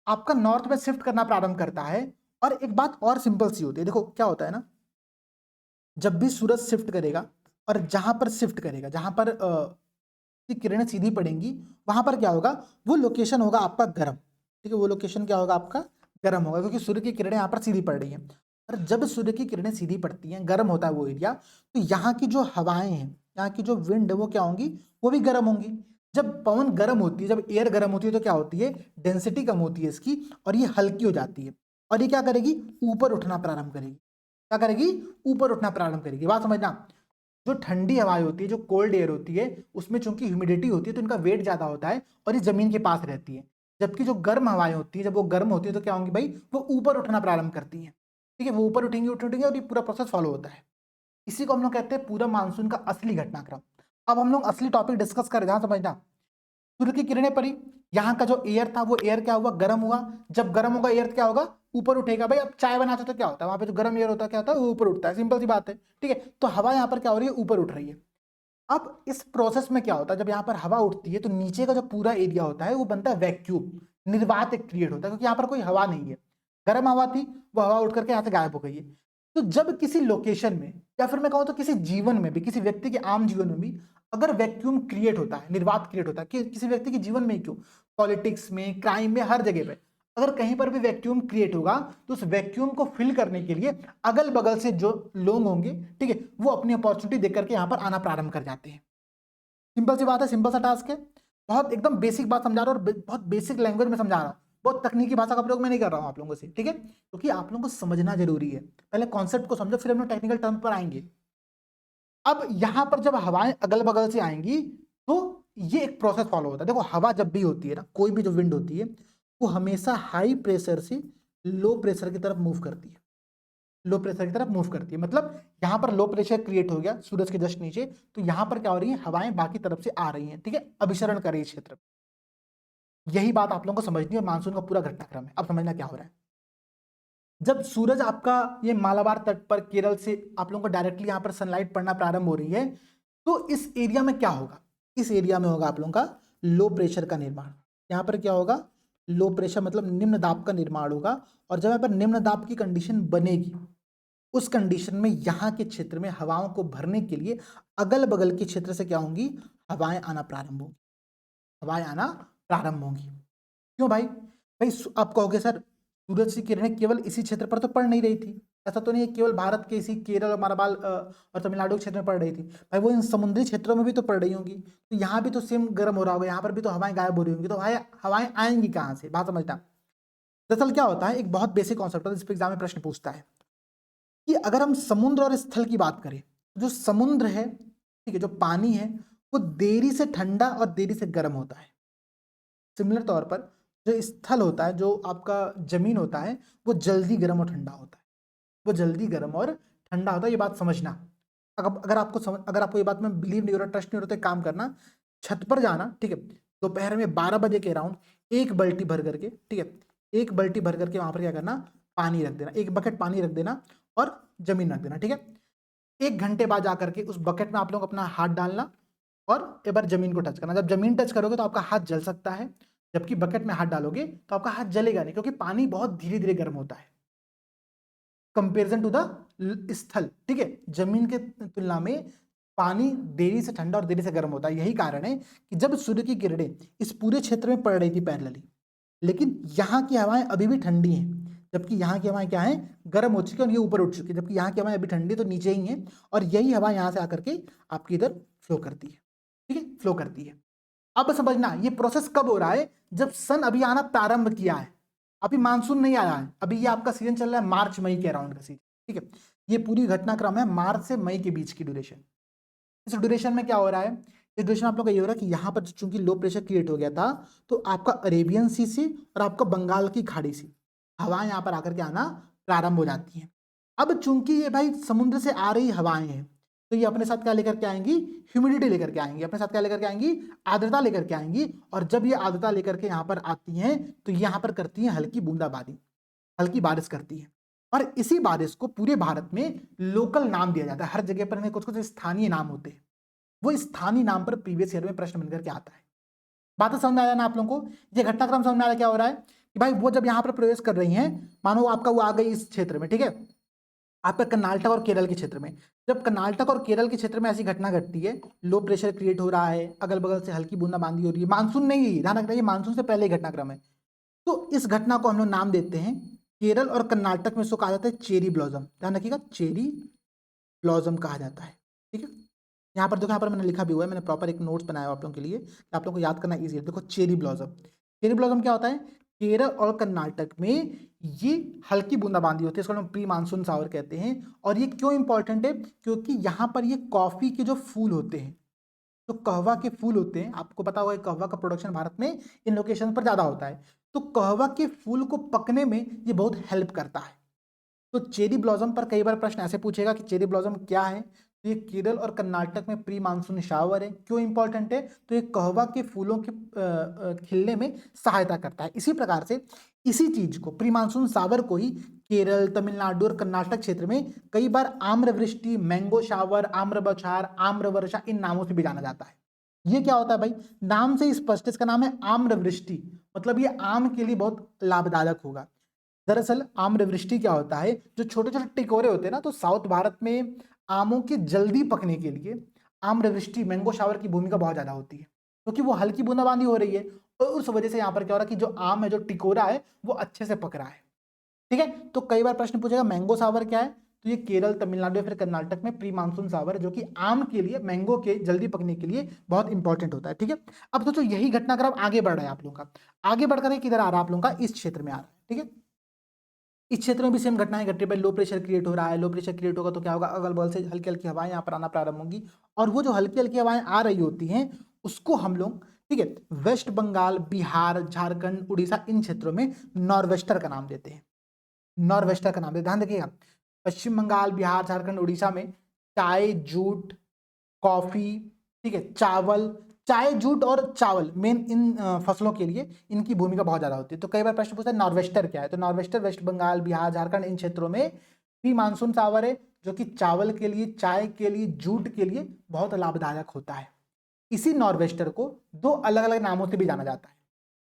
आपका नॉर्थ में शिफ्ट करना प्रारंभ करता है, और एक बात और सिंपल सी होती है, देखो क्या होता है ना, जब भी सूरज शिफ्ट करेगा और जहां पर शिफ्ट करेगा, जहां पर की किरणें सीधी पड़ेंगी, वहां पर क्या होगा, वो लोकेशन होगा आपका गर्म। ठीक है, वो लोकेशन क्या होगा आपका गर्म होगा, क्योंकि सूर्य की किरणें यहाँ पर सीधी पड़ रही हैं, और जब सूर्य की किरणें सीधी पड़ती हैं, गर्म होता है वो एरिया, तो यहाँ की जो हवाएं हैं, यहाँ की जो विंड है वो क्या होंगी, वो भी गर्म होंगी। जब पवन गर्म होती है, जब एयर गर्म होती है, तो क्या होती है, डेंसिटी कम होती है इसकी, और ये हल्की हो जाती है, और ये क्या करेगी, ऊपर उठना प्रारंभ करेगी। क्या करेगी, ऊपर उठना प्रारंभ करेगी। बात समझना, जो ठंडी हवाएं होती है, जो कोल्ड एयर होती है, उसमें चूंकि ह्यूमिडिटी होती है तो इनका वेट ज्यादा होता है और ये जमीन के पास रहती है, जबकि जो गर्म हवाएं होती है, जब वो गर्म होती है तो क्या होंगी भाई, वो ऊपर उठना प्रारंभ करती हैं। ठीक है, वो ऊपर उठेंगी उठेंगे और ये पूरा प्रोसेस फॉलो होता है। इसी को हम लोग कहते हैं पूरा मानसून का असली घटनाक्रम। अब हम लोग असली टॉपिक डिस्कस करें, ध्यान समझना, सूर्य की किरणें पड़ी, यहाँ का जो एयर था वो एयर क्या हुआ, गर्म हुआ, जब गर्म होगा एयर क्या होगा, ऊपर उठेगा। भाई अब चाय बनाते तो क्या होता है, वहां पे जो गर्म एयर होता है क्या होता है, वो ऊपर उठता है, सिंपल सी बात है। ठीक है, तो हवा यहाँ पर क्या हो रही है, ऊपर उठ रही है। अब इस प्रोसेस में क्या होता है, जब यहाँ पर हवा उठती है तो नीचे का जो पूरा एरिया होता है वो बनता है वैक्यूम, निर्वात एक क्रिएट होता है, क्योंकि यहाँ पर कोई हवा नहीं है, गर्म हवा थी, वो हवा उठ करके यहाँ से गायब हो गई है। तो जब किसी लोकेशन में, या फिर मैं कहूँ तो किसी जीवन में भी, किसी व्यक्ति के आम जीवन में भी अगर वैक्यूम क्रिएट होता है, निर्वात क्रिएट होता है, किसी व्यक्ति के जीवन में ही क्यों, पॉलिटिक्स में, क्राइम में, हर जगह पे अगर कहीं पर भी वैक्यूम क्रिएट होगा तो उस वैक्यूम को फिल करने के लिए अगल बगल से जो लोग होंगे, ठीक है, वो अपनी अपॉर्चुनिटी देख करके यहाँ पर आना प्रारंभ कर जाते हैं। सिंपल सी बात है, सिंपल सा टास्क है, बहुत एकदम बेसिक बात समझा रहा हूँ और बहुत बेसिक लैंग्वेज में समझा रहा हूँ, बहुत तकनीकी भाषा का प्रयोग मैं नहीं कर रहा हूँ आप लोगों से, ठीक है, क्योंकि आप लोगों को समझना जरूरी है। पहले कॉन्सेप्ट को समझो, फिर हम लोग टेक्निकल टर्म पर आएंगे। अब यहां पर जब हवाएं अगल बगल से आएंगी तो ये एक प्रोसेस फॉलो होता है। देखो हवा जब भी होती है ना, कोई भी जो विंड होती है, वो हमेशा हाई प्रेशर से लो प्रेशर की तरफ मूव करती है, लो प्रेशर की तरफ मूव करती है। मतलब यहाँ पर लो प्रेशर क्रिएट हो गया सूरज के जस्ट नीचे, तो यहाँ पर क्या हो रही है, हवाएं बाकी तरफ से आ रही हैं, ठीक है, अभिसरण कर रही है क्षेत्र। यही बात आप लोगों को समझनी है, मानसून का पूरा घटनाक्रम है। अब समझना क्या हो रहा है, जब सूरज आपका ये मालाबार तट पर केरल से आप लोगों को डायरेक्टली यहाँ पर सनलाइट पड़ना प्रारंभ हो रही है, तो इस एरिया में क्या होगा, इस एरिया में होगा आप लोगों का लो प्रेशर का निर्माण। यहाँ पर क्या होगा, लो प्रेशर मतलब निम्न दाब का निर्माण होगा। और जब यहाँ पर निम्न दाब की कंडीशन बनेगी, उस कंडीशन में यहाँ के क्षेत्र में हवाओं को भरने के लिए अगल बगल के क्षेत्र से क्या होंगी, हवाएं आना प्रारंभ होंगी, हवाएं आना प्रारंभ होंगी। क्यों भाई, आप कहोगे सर सूरज की किरणें केवल इसी क्षेत्र पर तो पड़ नहीं रही थी, ऐसा तो नहीं है केवल भारत के इसी केरल और मालाबार और तमिलनाडु के क्षेत्र में पड़ रही थी। भाई वो इन समुद्री क्षेत्रों में भी तो पड़ रही होंगी, तो यहाँ भी तो सेम गर्म हो रहा होगा, यहाँ पर भी तो हवाएं गायब हो रही होंगी, तो हवाएं आएंगी कहाँ से, बात समझना। दरअसल क्या होता है, एक बहुत बेसिक कॉन्सेप्ट है, इस पर एग्जाम में प्रश्न पूछता है कि अगर हम समुद्र और स्थल की बात करें, जो समुद्र है, ठीक है, जो पानी है, वो देरी से ठंडा और देरी से गर्म होता है। सिमिलर तौर पर जो स्थल होता है, जो आपका जमीन होता है, वो जल्दी गर्म और ठंडा होता है, वो जल्दी गर्म और ठंडा होता है, ये बात समझना। अगर आपको ये बात में बिलीव नहीं हो रहा, ट्रस्ट नहीं हो रहा, तो एक काम करना, छत पर जाना, ठीक है, दोपहर में 12 बजे के अराउंड एक बाल्टी भर करके, ठीक है, एक बाल्टी भर करके वहां पर क्या करना, पानी रख देना, एक बकेट पानी रख देना और जमीन रख देना, ठीक है। 1 घंटे बाद जाकर के उस बकेट में आप लोग अपना हाथ डालना और एक बार जमीन को टच करना। जब जमीन टच करोगे तो आपका हाथ जल सकता है, जबकि बकेट में हाथ डालोगे तो आपका हाथ जलेगा नहीं, क्योंकि पानी बहुत धीरे धीरे गर्म होता है कंपेरिजन टू द स्थल, ठीक है, जमीन के तुलना में पानी देरी से ठंडा और देरी से गर्म होता है। यही कारण है कि जब सूर्य की किरणें इस पूरे क्षेत्र में पड़ रही थी पैरेलली, लेकिन यहाँ की हवाएं अभी भी ठंडी हैं, जबकि यहाँ की हवाएं क्या है, गर्म हो चुकी है और ये ऊपर उठ चुकी है, जबकि यहाँ की हवाएं अभी ठंडी तो नीचे ही है, और यही हवा यहाँ से आकर के आपकी इधर फ्लो करती है, ठीक है, फ्लो करती है। अब समझना ये प्रोसेस कब हो रहा है, जब सन अभी आना प्रारंभ किया है, अभी मानसून नहीं आया है, अभी ये आपका सीजन चल रहा है मार्च मई के अराउंड का सीजन, ठीक है, ये पूरी घटनाक्रम है मार्च से मई के बीच की ड्यूरेशन। इस ड्यूरेशन में क्या हो रहा है, इस ड्यूरेशन आप लोग का ये हो रहा है कि यहाँ पर चूंकि लो प्रेशर क्रिएट हो गया था, तो आपका अरेबियन सी से और आपका बंगाल की खाड़ी से हवाएं यहाँ पर आकर के आना प्रारंभ हो जाती हैं। अब चूंकि ये भाई समुद्र से आ रही हवाएं हैं, तो ये अपने साथ क्या लेकर के आएंगी, ह्यूमिडिटी लेकर के आएंगी, अपने साथ क्या लेकर के आएंगी, आर्द्रता लेकर के आएंगी। और जब ये आर्द्रता लेकर के यहाँ पर आती हैं, तो यहाँ पर करती हैं हल्की बूंदाबांदी, हल्की बारिश करती है। और इसी बारिश को पूरे भारत में लोकल नाम दिया जाता है, हर जगह पर इन्हें कुछ कुछ स्थानीय नाम होते हैं, वो स्थानीय नाम पर प्रीवियस ईयर में प्रश्न बनकर के आता है। बात समझ में आया ना आप लोगों को, ये घटनाक्रम समझ में आया क्या हो रहा है कि भाई वो जब यहाँ पर प्रवेश कर रही हैं, मानो आपका वो आ गई इस क्षेत्र में, ठीक है, आपका कर्नाटक और केरल के क्षेत्र में, जब कर्नाटक और केरल के क्षेत्र में ऐसी घटना घटती है, लो प्रेशर क्रिएट हो रहा है, अगल बगल से हल्की बूंदाबांदी हो रही है, मानसून नहीं, ध्यान रखना ये मानसून से पहले ही घटनाक्रम है, तो इस घटना को हम लोग नाम देते हैं, केरल और कर्नाटक में इसको कहा जाता है चेरी ब्लॉसम, ध्यान रखिएगा, चेरी ब्लॉसम कहा जाता है, ठीक है। यहाँ पर देखो, यहाँ पर मैंने लिखा भी हुआ है, मैंने प्रॉपर एक नोट्स बनाया आप लोगों के लिए, आप लोगों को याद करना इजी है। देखो चेरी ब्लॉसम, चेरी ब्लॉसम क्या होता है, केरल और कर्नाटक में ये हल्की बूंदाबांदी होती है, इसको हम प्री मानसून शावर कहते हैं। और ये क्यों इंपॉर्टेंट है, क्योंकि यहाँ पर ये कॉफी के जो फूल होते हैं, जो कहवा के फूल होते हैं, आपको पता होगा कहवा का प्रोडक्शन भारत में इन लोकेशन पर ज्यादा होता है, तो कहवा के फूल को पकने में ये बहुत हेल्प करता है। तो चेरी ब्लॉसम पर कई बार प्रश्न ऐसे पूछेगा कि चेरी ब्लॉसम क्या है, तो ये केरल और कर्नाटक में प्री मानसून शावर है। क्यों इंपॉर्टेंट है, तो ये कहवा के फूलों के खिलने में सहायता करता है। इसी प्रकार से इसी चीज को, प्री मानसून शावर को ही केरल, तमिलनाडु और कर्नाटक क्षेत्र में कई बार आम्रवृष्टि, मैंगो शावर, आम्र बौछार, आम्र वर्षा, इन नामों से भी जाना जाता है। ये क्या होता है भाई, नाम से स्पष्ट, इसका नाम है आम्रवृष्टि, मतलब ये आम के लिए बहुत लाभदायक होगा। दरअसल आम्रवृष्टि क्या होता है, जो छोटे छोटे टिकोरे होते हैं ना, तो साउथ भारत में आमों के जल्दी पकने के लिए आम्रवृष्टि, मैंगो शावर की भूमिका बहुत ज्यादा होती है, क्योंकि वो हल्की बूंदाबांदी हो रही है और उस वजह से यहाँ पर क्या हो रहा है कि जो आम है, जो टिकोरा है, वो अच्छे से पक रहा है। ठीक है, तो कई बार प्रश्न पूछेगा मैंगो सावर क्या है, तो ये केरल, तमिलनाडु या फिर कर्नाटक में प्री मानसून सावर है, जो कि आम के लिए, मैंगो के जल्दी पकने के लिए बहुत इंपॉर्टेंट होता है। ठीक है, अब सोचो यही घटनाक्रम आगे बढ़ रहा है आप लोगों का, आगे बढ़कर ये किधर आ रहा है आप लोगों का, इस क्षेत्र में आ रहा है। ठीक है, इस क्षेत्र में भी सेम घटनाएं घट रही है भाई, लो प्रेशर क्रिएट हो रहा है, लो प्रेशर क्रिएट होगा तो क्या होगा, अगल बगल से हल्की हल्की हवाएं यहाँ पर आना प्रारंभ होंगी, और वो जो हल्की हल्की हवाएं आ रही होती हैं उसको हम लोग, ठीक है, वेस्ट बंगाल, बिहार, झारखंड, उड़ीसा, इन क्षेत्रों में नॉर्वेस्टर का नाम देते हैं। नॉर्वेस्टर का नाम देते, ध्यान रखिएगा, पश्चिम बंगाल, बिहार, झारखंड, उड़ीसा में चाय, जूट, कॉफी, ठीक है, चावल, चाय, जूट और चावल मेन इन फसलों के लिए इनकी भूमिका बहुत ज्यादा होती है। तो कई बार प्रश्न पूछता है नॉर्वेस्टर क्या है, तो नॉर्वेस्टर वेस्ट बंगाल, बिहार, झारखंड, इन क्षेत्रों में प्री मानसून सावर है, जो कि चावल के लिए, चाय के लिए, जूट के लिए बहुत लाभदायक होता है। इसी नॉर्वेस्टर को दो अलग अलग नामों से भी जाना जाता है।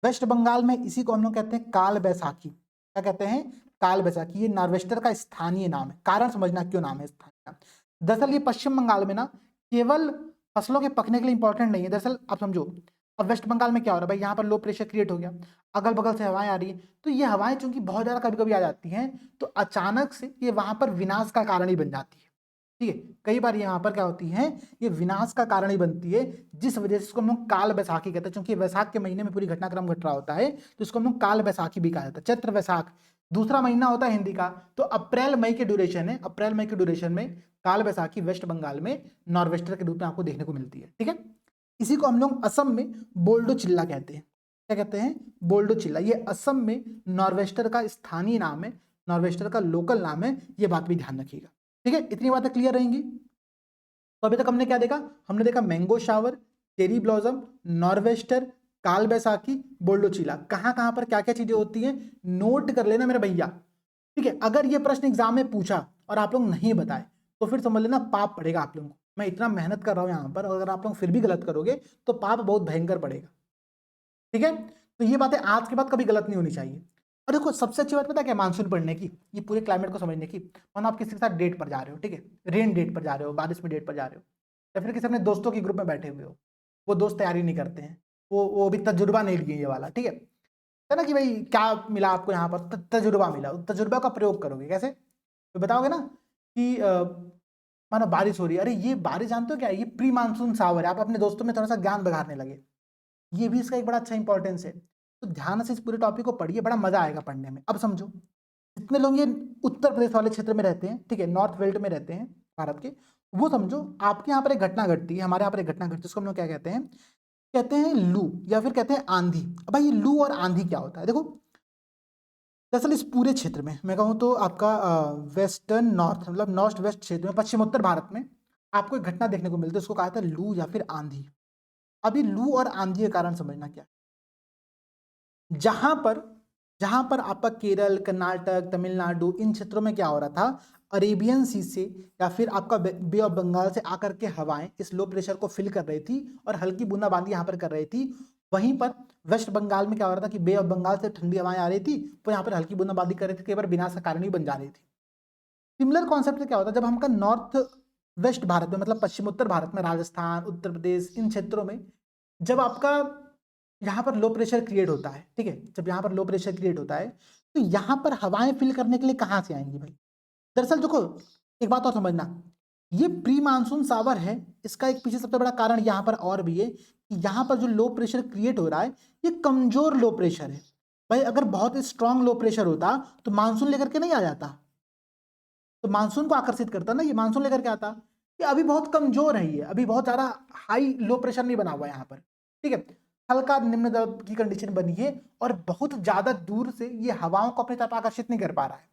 वेस्ट बंगाल में इसी को हम लोग कहते हैं काल बैसाखी। क्या कहते हैं, काल बैसाखी। ये नॉर्वेस्टर का स्थानीय नाम है, कारण समझना क्यों नाम है स्थानीय नाम। दरअसल ये पश्चिम बंगाल में ना केवल फसलों के पकने के लिए इंपॉर्टेंट नहीं है। दरअसल आप समझो, अब वेस्ट बंगाल में क्या हो रहा है भाई, यहाँ पर लो प्रेशर क्रिएट हो गया, अगल बगल से हवाएं आ रही है, तो ये हवाएं चूंकि बहुत ज्यादा कभी कभी आ जाती हैं, तो अचानक से ये वहां पर विनाश का कारण ही बन जाती है। ठीक है, कई बार यहाँ पर क्या होती है, ये विनाश का कारण ही बनती है, जिस वजह से इसको हम लोग काल बैसाखी कहते हैं। क्योंकि वैसाख के महीने में पूरी घटनाक्रम घट रहा होता है, तो इसको हम लोग काल बैसाखी भी कहा जाता है। चैत्र वैसाख दूसरा महीना होता है हिंदी का, तो अप्रैल मई के ड्यूरेशन है, अप्रैल मई के ड्यूरेशन में काल बैसाखी वेस्ट बंगाल में नॉर्वेस्टर के रूप में आपको देखने को मिलती है। ठीक है, इसी को हम लोग असम में बोल्डो चिल्ला कहते हैं। क्या कहते हैं, बोल्डो चिल्ला। ये असम में नॉर्वेस्टर का स्थानीय नाम है, नॉर्वेस्टर का लोकल नाम है, ये बात भी ध्यान रखिएगा। ठीक है, इतनी बातें क्लियर रहेंगी। तो अभी तक हमने क्या देखा, हमने देखा mango shower, cherry blossom, nor'wester, काल बैसाखी, बोल्डो चिल्ला। कहाँ कहाँ पर क्या क्या चीजें होती हैं नोट कर लेना मेरे भैया। ठीक है, अगर ये प्रश्न एग्जाम में पूछा और आप लोग नहीं बताए तो फिर समझ लेना पाप पड़ेगा आप लोगों को। मैं इतना मेहनत कर रहा हूं यहाँ पर, और अगर आप लोग फिर भी गलत करोगे तो पाप बहुत भयंकर पड़ेगा। ठीक है, तो ये बातें आज के बाद कभी गलत नहीं होनी चाहिए। और देखो सबसे अच्छी बात पता है क्या, मानसून पढ़ने की, ये पूरे क्लाइमेट को समझने की, मानो आप किसी के साथ डेट पर जा रहे हो, ठीक है, रेन डेट पर जा रहे हो, बारिश में डेट पर जा रहे हो, या फिर किसी अपने दोस्तों के ग्रुप में बैठे हुए हो, वो दोस्त तैयारी नहीं करते हैं, वो भी तजुर्बा नहीं लिए ये वाला। ठीक है ना, कि भाई क्या मिला आपको यहाँ पर, तजुर्बा मिला, उस तजुर्बा का प्रयोग करोगे कैसे, तो बताओगे ना कि मानो बारिश हो रही है, अरे ये बारिश जानते हो क्या है, ये प्री मानसून सावर है, आप अपने दोस्तों में थोड़ा सा ज्ञान बघारने लगे। ये भी इसका एक बड़ा अच्छा इंपॉर्टेंस है। तो ध्यान से इस पूरे टॉपिक को पढ़िए, बड़ा मजा आएगा पढ़ने में। अब समझो, जितने लोग ये उत्तर प्रदेश वाले क्षेत्र में रहते हैं, ठीक है, नॉर्थ बेल्ट में रहते हैं भारत के, वो समझो आपके यहाँ पर एक घटना घटती है, हमारे यहाँ पर एक घटना घटती है, उसको हम लोग क्या कहते हैं, कहते हैं लू, या फिर कहते हैं आंधी। अब भाई ये लू और आंधी क्या होता है, देखो दरअसल इस पूरे क्षेत्र में मैं कहूँ तो आपका वेस्टर्न नॉर्थ, मतलब नॉर्थ वेस्ट क्षेत्र में, पश्चिमोत्तर भारत में आपको एक घटना देखने को मिलती है, उसको कहा था लू या फिर आंधी। अभी लू और आंधी के कारण समझना क्या, जहां पर जहां पर आपका केरल, कर्नाटक, तमिलनाडु, इन क्षेत्रों में क्या हो रहा था, अरेबियन सी से या फिर आपका बे ऑफ बंगाल से आकर के हवाएं इस लो प्रेशर को फिल कर रही थी और हल्की बूंदाबांदी यहाँ पर कर रही थी। वहीं पर वेस्ट बंगाल में क्या हो रहा था कि बे ऑफ बंगाल से ठंडी हवाएं आ रही थी, वो यहाँ पर हल्की बूंदाबांदी कर रही थी, कई बार विनाश का कारण ही बन जा रही थी। सिमिलर कॉन्सेप्ट क्या होता है जब हमका नॉर्थ वेस्ट भारत में, मतलब पश्चिमोत्तर भारत में, राजस्थान, उत्तर प्रदेश, इन क्षेत्रों में जब आपका यहाँ पर लो प्रेशर क्रिएट होता है, ठीक है, जब यहाँ पर लो प्रेशर क्रिएट होता है तो यहाँ पर हवाएं फिल करने के लिए कहाँ से आएंगी भाई। दरअसल देखो एक बात और समझना, ये प्री मानसून सावर है, इसका एक पीछे सबसे बड़ा कारण यहाँ पर और भी है कि यहाँ पर जो लो प्रेशर क्रिएट हो रहा है ये कमजोर लो प्रेशर है। भाई अगर बहुत स्ट्रांग लो प्रेशर होता तो मानसून लेकर के नहीं आ जाता, तो मानसून को आकर्षित करता ना, ये मानसून लेकर के आता। ये अभी बहुत कमजोर है, ये अभी बहुत ज्यादा हाई लो प्रेशर नहीं बना हुआ है यहाँ पर। ठीक है, हल्का निम्न दबाव की कंडीशन बनी है और बहुत ज्यादा दूर से ये हवाओं को अपनी तरफ आकर्षित नहीं कर पा रहा है,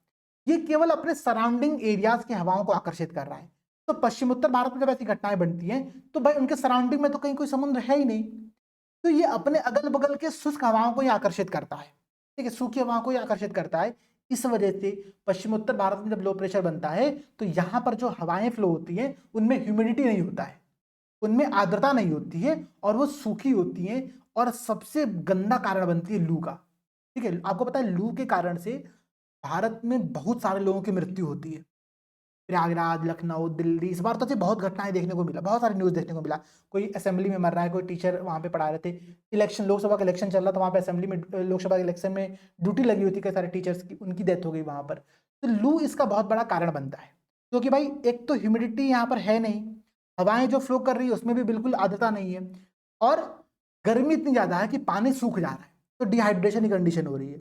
ये केवल अपने सराउंडिंग एरियाज की हवाओं को आकर्षित कर रहा है। तो पश्चिम उत्तर भारत में जब ऐसी घटनाएं बनती हैं तो भाई उनके सराउंडिंग में तो कहीं कोई समुद्र है ही नहीं, तो ये अपने अगल बगल के शुष्क हवाओं को ही आकर्षित करता है। ठीक है, सूखी हवाओं को ही आकर्षित करता है। इस वजह से पश्चिमोत्तर भारत में जब लो प्रेशर बनता है तो यहाँ पर जो हवाएं फ्लो होती हैं उनमें ह्यूमिडिटी नहीं होता है, उनमें आर्द्रता नहीं होती है और वो सूखी होती हैं, और सबसे गंदा कारण बनती है लू का। ठीक है, आपको पता है लू के कारण से भारत में बहुत सारे लोगों की मृत्यु होती है। प्रयागराज, लखनऊ, दिल्ली, इस बार तो अच्छे बहुत घटनाएं देखने को मिला, बहुत सारे न्यूज़ देखने को मिला। कोई असेंबली में मर रहा है, कोई टीचर वहाँ पे पढ़ा रहे थे, इलेक्शन, लोकसभा का इलेक्शन चल रहा था, वहाँ पे असेंबली में लोकसभा के इलेक्शन में ड्यूटी लगी हुई थी कई सारे टीचर्स की, उनकी डेथ हो गई वहाँ पर। तो लू इसका बहुत बड़ा कारण बनता है, क्योंकि भाई एक तो ह्यूमिडिटी यहाँ पर है नहीं, हवाएं जो फ्लो कर रही है उसमें भी बिल्कुल आर्द्रता नहीं है, और गर्मी इतनी ज्यादा है कि पानी सूख जा रहा है, तो डिहाइड्रेशन की कंडीशन हो रही है।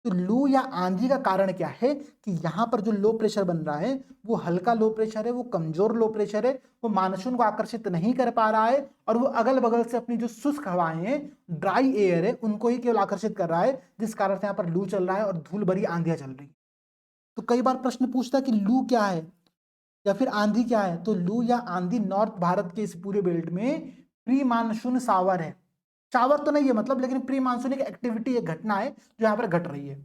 तो लू या आंधी का कारण क्या है कि यहाँ पर जो लो प्रेशर बन रहा है वो हल्का लो प्रेशर है, वो कमजोर लो प्रेशर है, वो मानसून को आकर्षित नहीं कर पा रहा है, और वो अगल बगल से अपनी जो शुष्क हवाएं हैं, ड्राई एयर है, उनको ही केवल आकर्षित कर रहा है, जिस कारण से यहाँ पर लू चल रहा है और धूल भरी आंधियां चल रही है। तो कई बार प्रश्न पूछता है कि लू क्या है या फिर आंधी क्या है, तो लू या आंधी नॉर्थ भारत के इस पूरे बेल्ट में प्री मानसून सावर है। शावर तो नहीं है मतलब, लेकिन प्री मानसून एक एक्टिविटी, एक घटना है जो यहाँ पर घट रही है,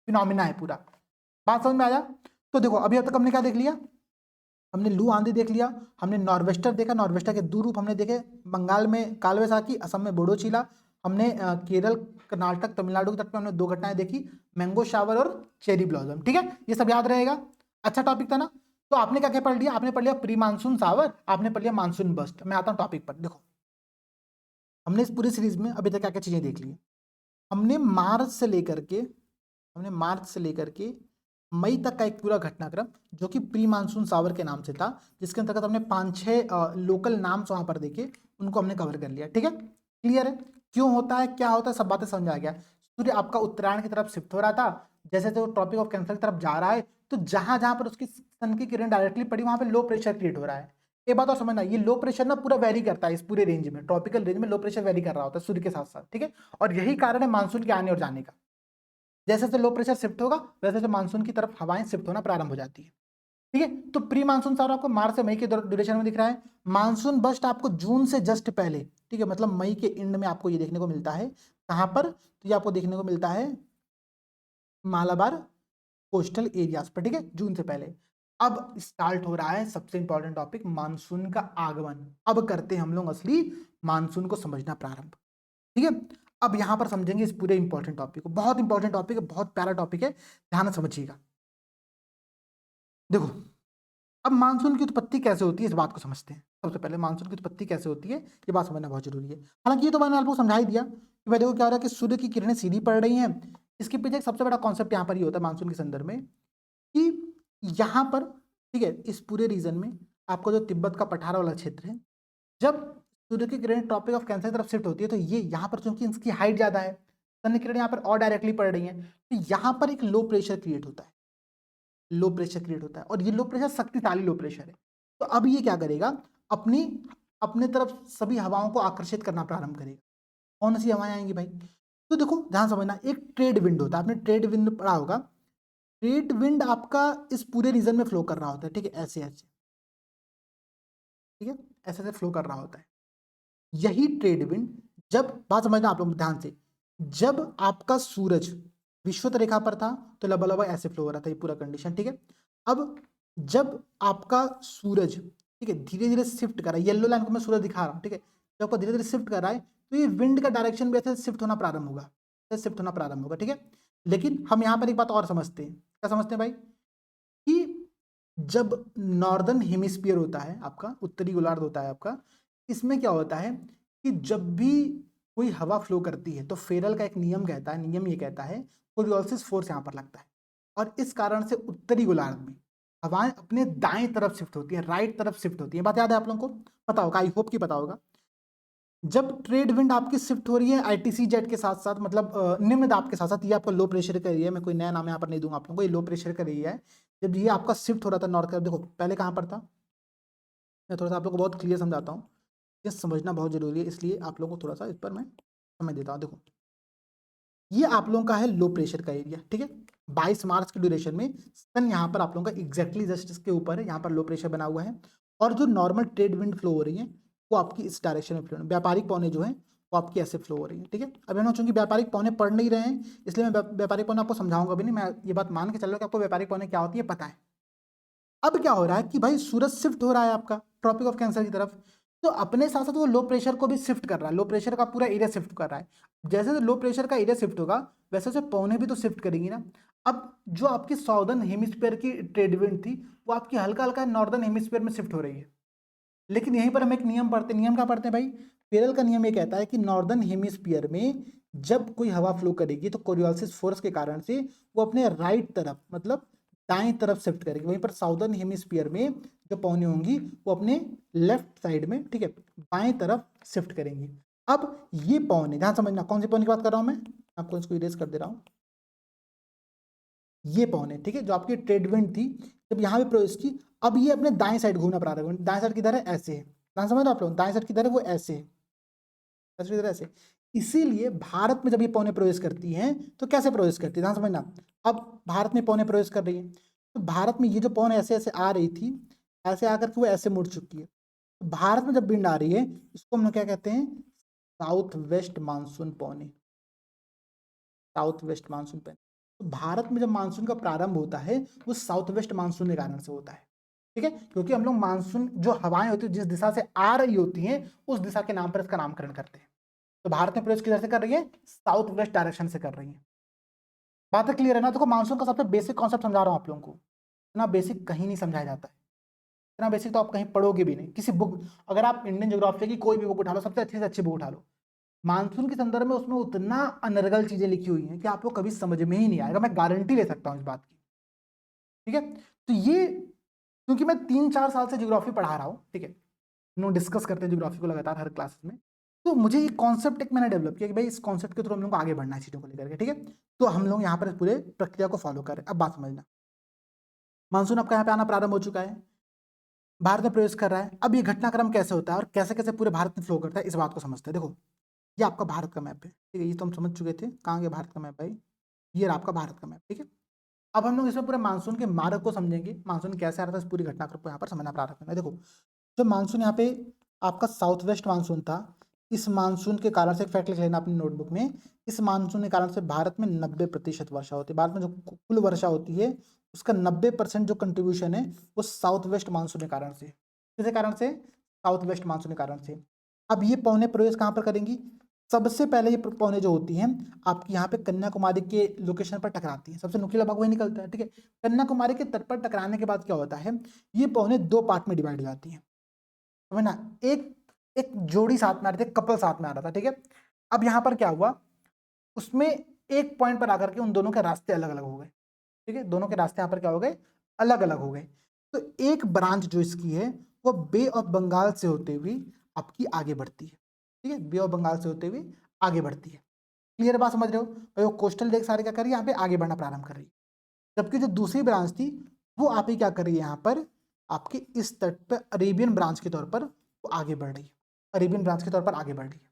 फिनोमिना है पूरा। बात समझ में आया? तो देखो अभी अब तक हमने क्या देख लिया, हमने लू आंधी देख लिया, हमने नॉर्वेस्टर देखा, नॉर्वेस्टर के दो रूप हमने देखे, बंगाल में कालवैसाखी, असम में बोडो चीला, हमने केरल, कर्नाटक, तमिलनाडु के तट पे हमने दो घटनाएं देखी, मैंगो शावर और चेरी ब्लॉसम। ठीक है, ये सब याद रहेगा, अच्छा टॉपिक था ना। तो आपने क्या क्या पढ़ लिया, आपने पढ़ लिया प्री मानसून सावर, आपने पढ़ लिया मानसून बस्ट। मैं आता हूँ टॉपिक पर। देखो हमने इस पूरी सीरीज में अभी तक क्या क्या चीजें देख ली। हमने मार्च से लेकर के मई तक का एक पूरा घटनाक्रम जो कि प्री मानसून सावर के नाम से था, जिसके अंतर्गत हमने 5-6 लोकल नाम्स वहां पर देखे, उनको हमने कवर कर लिया। ठीक है, क्लियर है? क्यों होता है, क्या होता है, सब बातें समझ आ गया। सूर्य आपका उत्तरायण की तरफ शिफ्ट हो रहा था, जैसे तो ट्रॉपिक ऑफ कैंसर की तरफ जा रहा है, तो जहां जहां पर उसकी सन की किरण डायरेक्टली पड़ी वहां पे लो प्रेशर क्रिएट हो रहा है। एक बात और समझना, ये लो प्रेशर ना पूरा वेरी करता है, इस पूरे रेंज में, ट्रॉपिकल रेंज में लो प्रेशर वेरी कर रहा होता है सूर्य के साथ साथ। ठीक है, और यही कारण है मानसून के आने और जाने का। जैसे जैसे लो प्रेशर शिफ्ट होगा वैसे वैसे मानसून की तरफ हवाएं शिफ्ट होना प्रारंभ हो जाती है। ठीक है, तो प्री मानसून सावर आपको मार्च से मई के ड्यूरेशन में दिख रहा है, मानसून बस्ट आपको जून से जस्ट पहले, ठीक है, मतलब मई के एंड में आपको ये देखने को मिलता है। कहां पर, तो ये आपको देखने को मिलता है मालाबार कोस्टल एरियाज पर। ठीक है, जून से पहले। अब स्टार्ट हो रहा है सबसे इंपॉर्टेंट टॉपिक, मानसून का आगमन। अब करते हैं हम लोग असली मानसून को समझना प्रारंभ। ठीक है, अब यहां पर समझेंगे इस पूरे इंपॉर्टेंट टॉपिक को, बहुत इंपॉर्टेंट टॉपिक है, बहुत प्यारा टॉपिक है, ध्यान से समझिएगा। देखो अब मानसून की उत्पत्ति कैसे होती है इस बात को समझते हैं। सबसे पहले मानसून की उत्पत्ति कैसे होती है ये बात समझना बहुत जरूरी है। हालांकि ये तो मैंने आपको समझा ही दिया कि भाई देखो क्या हो रहा है कि सूर्य की किरणें सीधी पड़ रही हैं। इसके पीछे एक सबसे बड़ा कॉन्सेप्ट यहाँ पर ये होता है मानसून के संदर्भ में कि यहाँ पर, ठीक है, इस पूरे रीजन में आपको जो तिब्बत का पठार वाला क्षेत्र है, जब सूर्य की किरणें ट्रॉपिक ऑफ कैंसर की तरफ शिफ्ट होती है तो ये यहाँ पर चूंकि इसकी हाइट ज्यादा है, सन की किरणें यहाँ पर और डायरेक्टली पड़ रही हैं, तो यहाँ पर एक लो प्रेशर क्रिएट होता है, लो प्रेशर क्रिएट होता है, और ये लो प्रेशर शक्तिशाली लो प्रेशर है। तो अब ये क्या करेगा, अपनी अपने तरफ सभी हवाओं को आकर्षित करना प्रारंभ करेगा। कौन सी हवाएं आएंगी भाई, तो देखो ध्यान समझना, एक ट्रेड विंड होता है, आपने ट्रेड विंड पढ़ा होगा। ट्रेड विंड आपका इस पूरे रीजन में फ्लो कर रहा होता है, ठीक है, ऐसे ऐसे, ठीक है, ऐसे ऐसे फ्लो कर रहा होता है। यही ट्रेड विंड, जब बात समझना आप लोग ध्यान से, जब आपका सूरज विषुवत रेखा पर था तो लबालब ऐसे फ्लो हो रहा था ये पूरा कंडीशन। ठीक है, अब जब आपका सूरज, ठीक है, धीरे धीरे शिफ्ट कर रहा है, येलो लाइन को मैं सूरज दिखा रहा हूँ, ठीक है, जब आपका धीरे धीरे शिफ्ट कर रहा है तो ये विंड का डायरेक्शन भी ऐसे शिफ्ट होना प्रारंभ होगा, ऐसे शिफ्ट होना प्रारंभ होगा। ठीक है, लेकिन हम यहाँ पर एक बात और समझते हैं, क्या समझते हैं भाई, कि जब नॉर्दर्न हेमिस्फीयर होता है आपका, उत्तरी गोलार्ध होता है आपका, इसमें क्या होता है कि जब भी कोई हवा फ्लो करती है तो फेरल का एक नियम कहता है, नियम ये कहता है कोरियोलिस फोर्स यहाँ पर लगता है, और इस कारण से उत्तरी गोलार्ध में हवाएं अपने दाएं तरफ शिफ्ट होती है, राइट तरफ शिफ्ट होती है। बात याद है आप लोगों को, पता होगा, आई होप कि पता होगा। जब ट्रेड विंड आपकी शिफ्ट हो रही है आईटीसी जेट के साथ साथ, मतलब निम्न दाब के साथ साथ, ये आपका लो प्रेशर का एरिया है, मैं कोई नया नाम यहाँ पर नहीं दूंगा आप लोगों को, ये लो प्रेशर का एरिया है। जब ये आपका शिफ्ट हो रहा था नॉर्थ तरफ, देखो पहले कहाँ पर था, मैं थोड़ा सा आप लोग को बहुत क्लियर समझाता हूँ, ये समझना बहुत जरूरी है, इसलिए आप लोगों को थोड़ा सा इस पर मैं समय देता हूँ। देखो ये आप लोगों का है लो प्रेशर का एरिया, ठीक है, 22 मार्च की ड्यूरेशन में सन यहाँ पर आप लोगों का एग्जैक्टली जस्ट इसके ऊपर है, यहाँ पर लो प्रेशर बना हुआ है, और जो नॉर्मल ट्रेड विंड फ्लो हो रही है वो आपकी इस डायरेक्शन में फ्लो, व्यापारिक पौने जो है वो आपकी ऐसे फ्लो हो रही है। ठीक है, अब हम चूंकि व्यापारिक पौने पढ़ नहीं रहे हैं इसलिए मैं व्यापारिक पौने आपको समझाऊंगा भी नहीं, मैं ये बात मान के चल रहा हूँ कि आपको व्यापारिक पौने क्या होती है पता है। अब क्या हो रहा है कि भाई सूरज शिफ्ट हो रहा है आपका ट्रॉपिक ऑफ कैंसर की तरफ, तो अपने साथ साथ वो लो प्रेशर को भी शिफ्ट कर रहा है, लो प्रेशर का पूरा एरिया शिफ्ट कर रहा है। जैसे लो प्रेशर का एरिया शिफ्ट होगा वैसे वैसे पौने भी तो शिफ्ट करेंगी ना। अब जो आपकी साउदर्न हेमिस्फीयर की ट्रेड विंड थी वो आपकी हल्का हल्का नॉर्दर्न हेमिस्फीयर में शिफ्ट हो रही है। लेकिन यहीं पर हम एक नियम पढ़ते हैं, नियम क्या पढ़ते हैं भाई, पेरेल का नियम ये कहता है कि नॉर्दर्न हेमिस्फीयर में जब कोई हवा फ्लो करेगी तो कोरियोलिस फोर्स के कारण से वो अपने राइट तरफ मतलब दाएं तरफ शिफ्ट करेगी। वहीं पर साउदर्न हेमिस्फीयर में जो पौने होंगी वो अपने लेफ्ट साइड में, ठीक है, बाएं तरफ शिफ्ट करेंगी। अब ये पौने, ध्यान समझना कौन से पौने की बात कर रहा हूं मैं, आपको इसको इरेज कर दे रहा हूं। ये पौने, ठीक है, जो आपकी ट्रेड विंड थी जब यहाँ पे प्रवेश की, अब ये अपने दाएं साइड घूमना प्रारंभ, दाएं साइड किधर है, ऐसे है, ध्यान समझ रहे हो आप लोग, दाएं साइड किधर है, वो ऐसे है, इधर ऐसे। इसीलिए भारत में जब ये पौने प्रवेश करती हैं तो कैसे प्रवेश करती है, ध्यान समझना। अब भारत में पौने प्रवेश कर रही है तो भारत में ये जो पौने ऐसे ऐसे आ रही थी, ऐसे आकर के वो ऐसे मुड़ चुकी है। तो भारत में जब विंड आ रही है इसको हम लोग क्या कहते हैं, साउथ वेस्ट मानसून पौने, साउथ वेस्ट मानसून पौने। तो भारत में जब मानसून का प्रारंभ होता है वो साउथ वेस्ट मानसून के कारण से होता है, ठीक है, क्योंकि हम लोग मानसून जो हवाएं होती है जिस दिशा से आ रही होती हैं उस दिशा के नाम पर इसका नामकरण करते हैं। तो भारत में प्रवेश किधर से कर रही है, साउथ वेस्ट डायरेक्शन से कर रही है। बात क्लियर है ना। देखो मानसून का सबसे बेसिक कॉन्सेप्ट समझा रहा हूं आप लोगों को, इतना बेसिक कहीं नहीं समझाया जाता है, इतना बेसिक तो आप कहीं पढ़ोगे भी नहीं किसी बुक। अगर आप इंडियन ज्योग्राफी की कोई भी बुक उठा लो, सबसे अच्छी से अच्छी बुक उठा लो, मानसून के संदर्भ में उसमें उतना अनर्गल चीजें लिखी हुई हैं कि आपको कभी समझ में ही नहीं आएगा, मैं गारंटी ले सकता हूं इस बात की, ठीक है। तो ये क्योंकि मैं 3-4 साल से ज्योग्राफी पढ़ा रहा हूँ, ठीक है, हम लोग डिस्कस करते हैं ज्योग्राफी को लगातार हर क्लासेस में, तो मुझे ये कॉन्सेप्ट एक मैंने डेवलप किया कि भाई इस कॉन्सेप्ट के थ्रू हम लोग को आगे बढ़ना है चीजों को लेकर के, ठीक है। तो हम लोग यहाँ पर इस पूरे प्रक्रिया को फॉलो करें। अब बात समझना, मानसून आपका यहाँ पे आना प्रारंभ हो चुका है, भारत में प्रवेश कर रहा है। अब ये घटनाक्रम कैसे होता है और कैसे कैसे पूरे भारत में फ्लो करता है इस बात को समझते हैं। देखो ये आपका भारत का मैप है, ठीक है, ये तो हम समझ चुके थे, कहाँ गया भारत का मैप भाई, ये रहा आपका भारत का मैप, ठीक है। अब हम लोग इसमें पूरे मानसून के मार्ग को समझेंगे, मानसून कैसे आ रहा था, इस पूरी घटनाक्रम को यहाँ पर समझना प्रारंभ करना है। देखो जो मानसून यहाँ पे आपका साउथ वेस्ट मानसून था, इस मानसून के कारण से, एक फैक्ट लिख लेना अपनी नोटबुक में, इस मानसून के कारण से भारत में 90% वर्षा होती है। भारत में जो कुल वर्षा होती है उसका 90% जो कंट्रीब्यूशन है वो साउथ वेस्ट मानसून के कारण से, किसके कारण से, साउथ वेस्ट मानसून के कारण से। अब ये पौने प्रवेश कहाँ पर करेंगी, सबसे पहले ये पौने जो होती हैं आपकी यहाँ पे कन्याकुमारी के लोकेशन पर टकराती है, सबसे नुकीला भाग वही निकलता है, ठीक है। कन्याकुमारी के तट पर टकराने के बाद क्या होता है, ये पौने दो पार्ट में डिवाइड हो जाती है, समझ ना। एक एक जोड़ी साथ में आ रही थी, कपल साथ में आ रहा था, ठीक है। अब यहाँ पर क्या हुआ, उसमें एक पॉइंट पर आकर के उन दोनों के रास्ते अलग अलग हो गए, ठीक है, दोनों के रास्ते यहाँ पर क्या हो गए, अलग अलग हो गए। तो एक ब्रांच जो इसकी है वो बे ऑफ बंगाल से होते हुए आपकी आगे बढ़ती है, ठीक है, बे ऑफ बंगाल से होते हुए आगे बढ़ती है। क्लियर बात समझ रहे हो भाई, वो कोस्टल लेक सारे क्या कर रही है, यहाँ पे आगे बढ़ना प्रारंभ कर रही है। जबकि जो दूसरी ब्रांच थी वो आप ही क्या कर रही है, यहाँ पर आपके इस तट पर अरेबियन ब्रांच के तौर पर वो आगे बढ़ रही है, अरेबियन ब्रांच के तौर पर आगे बढ़ रही है।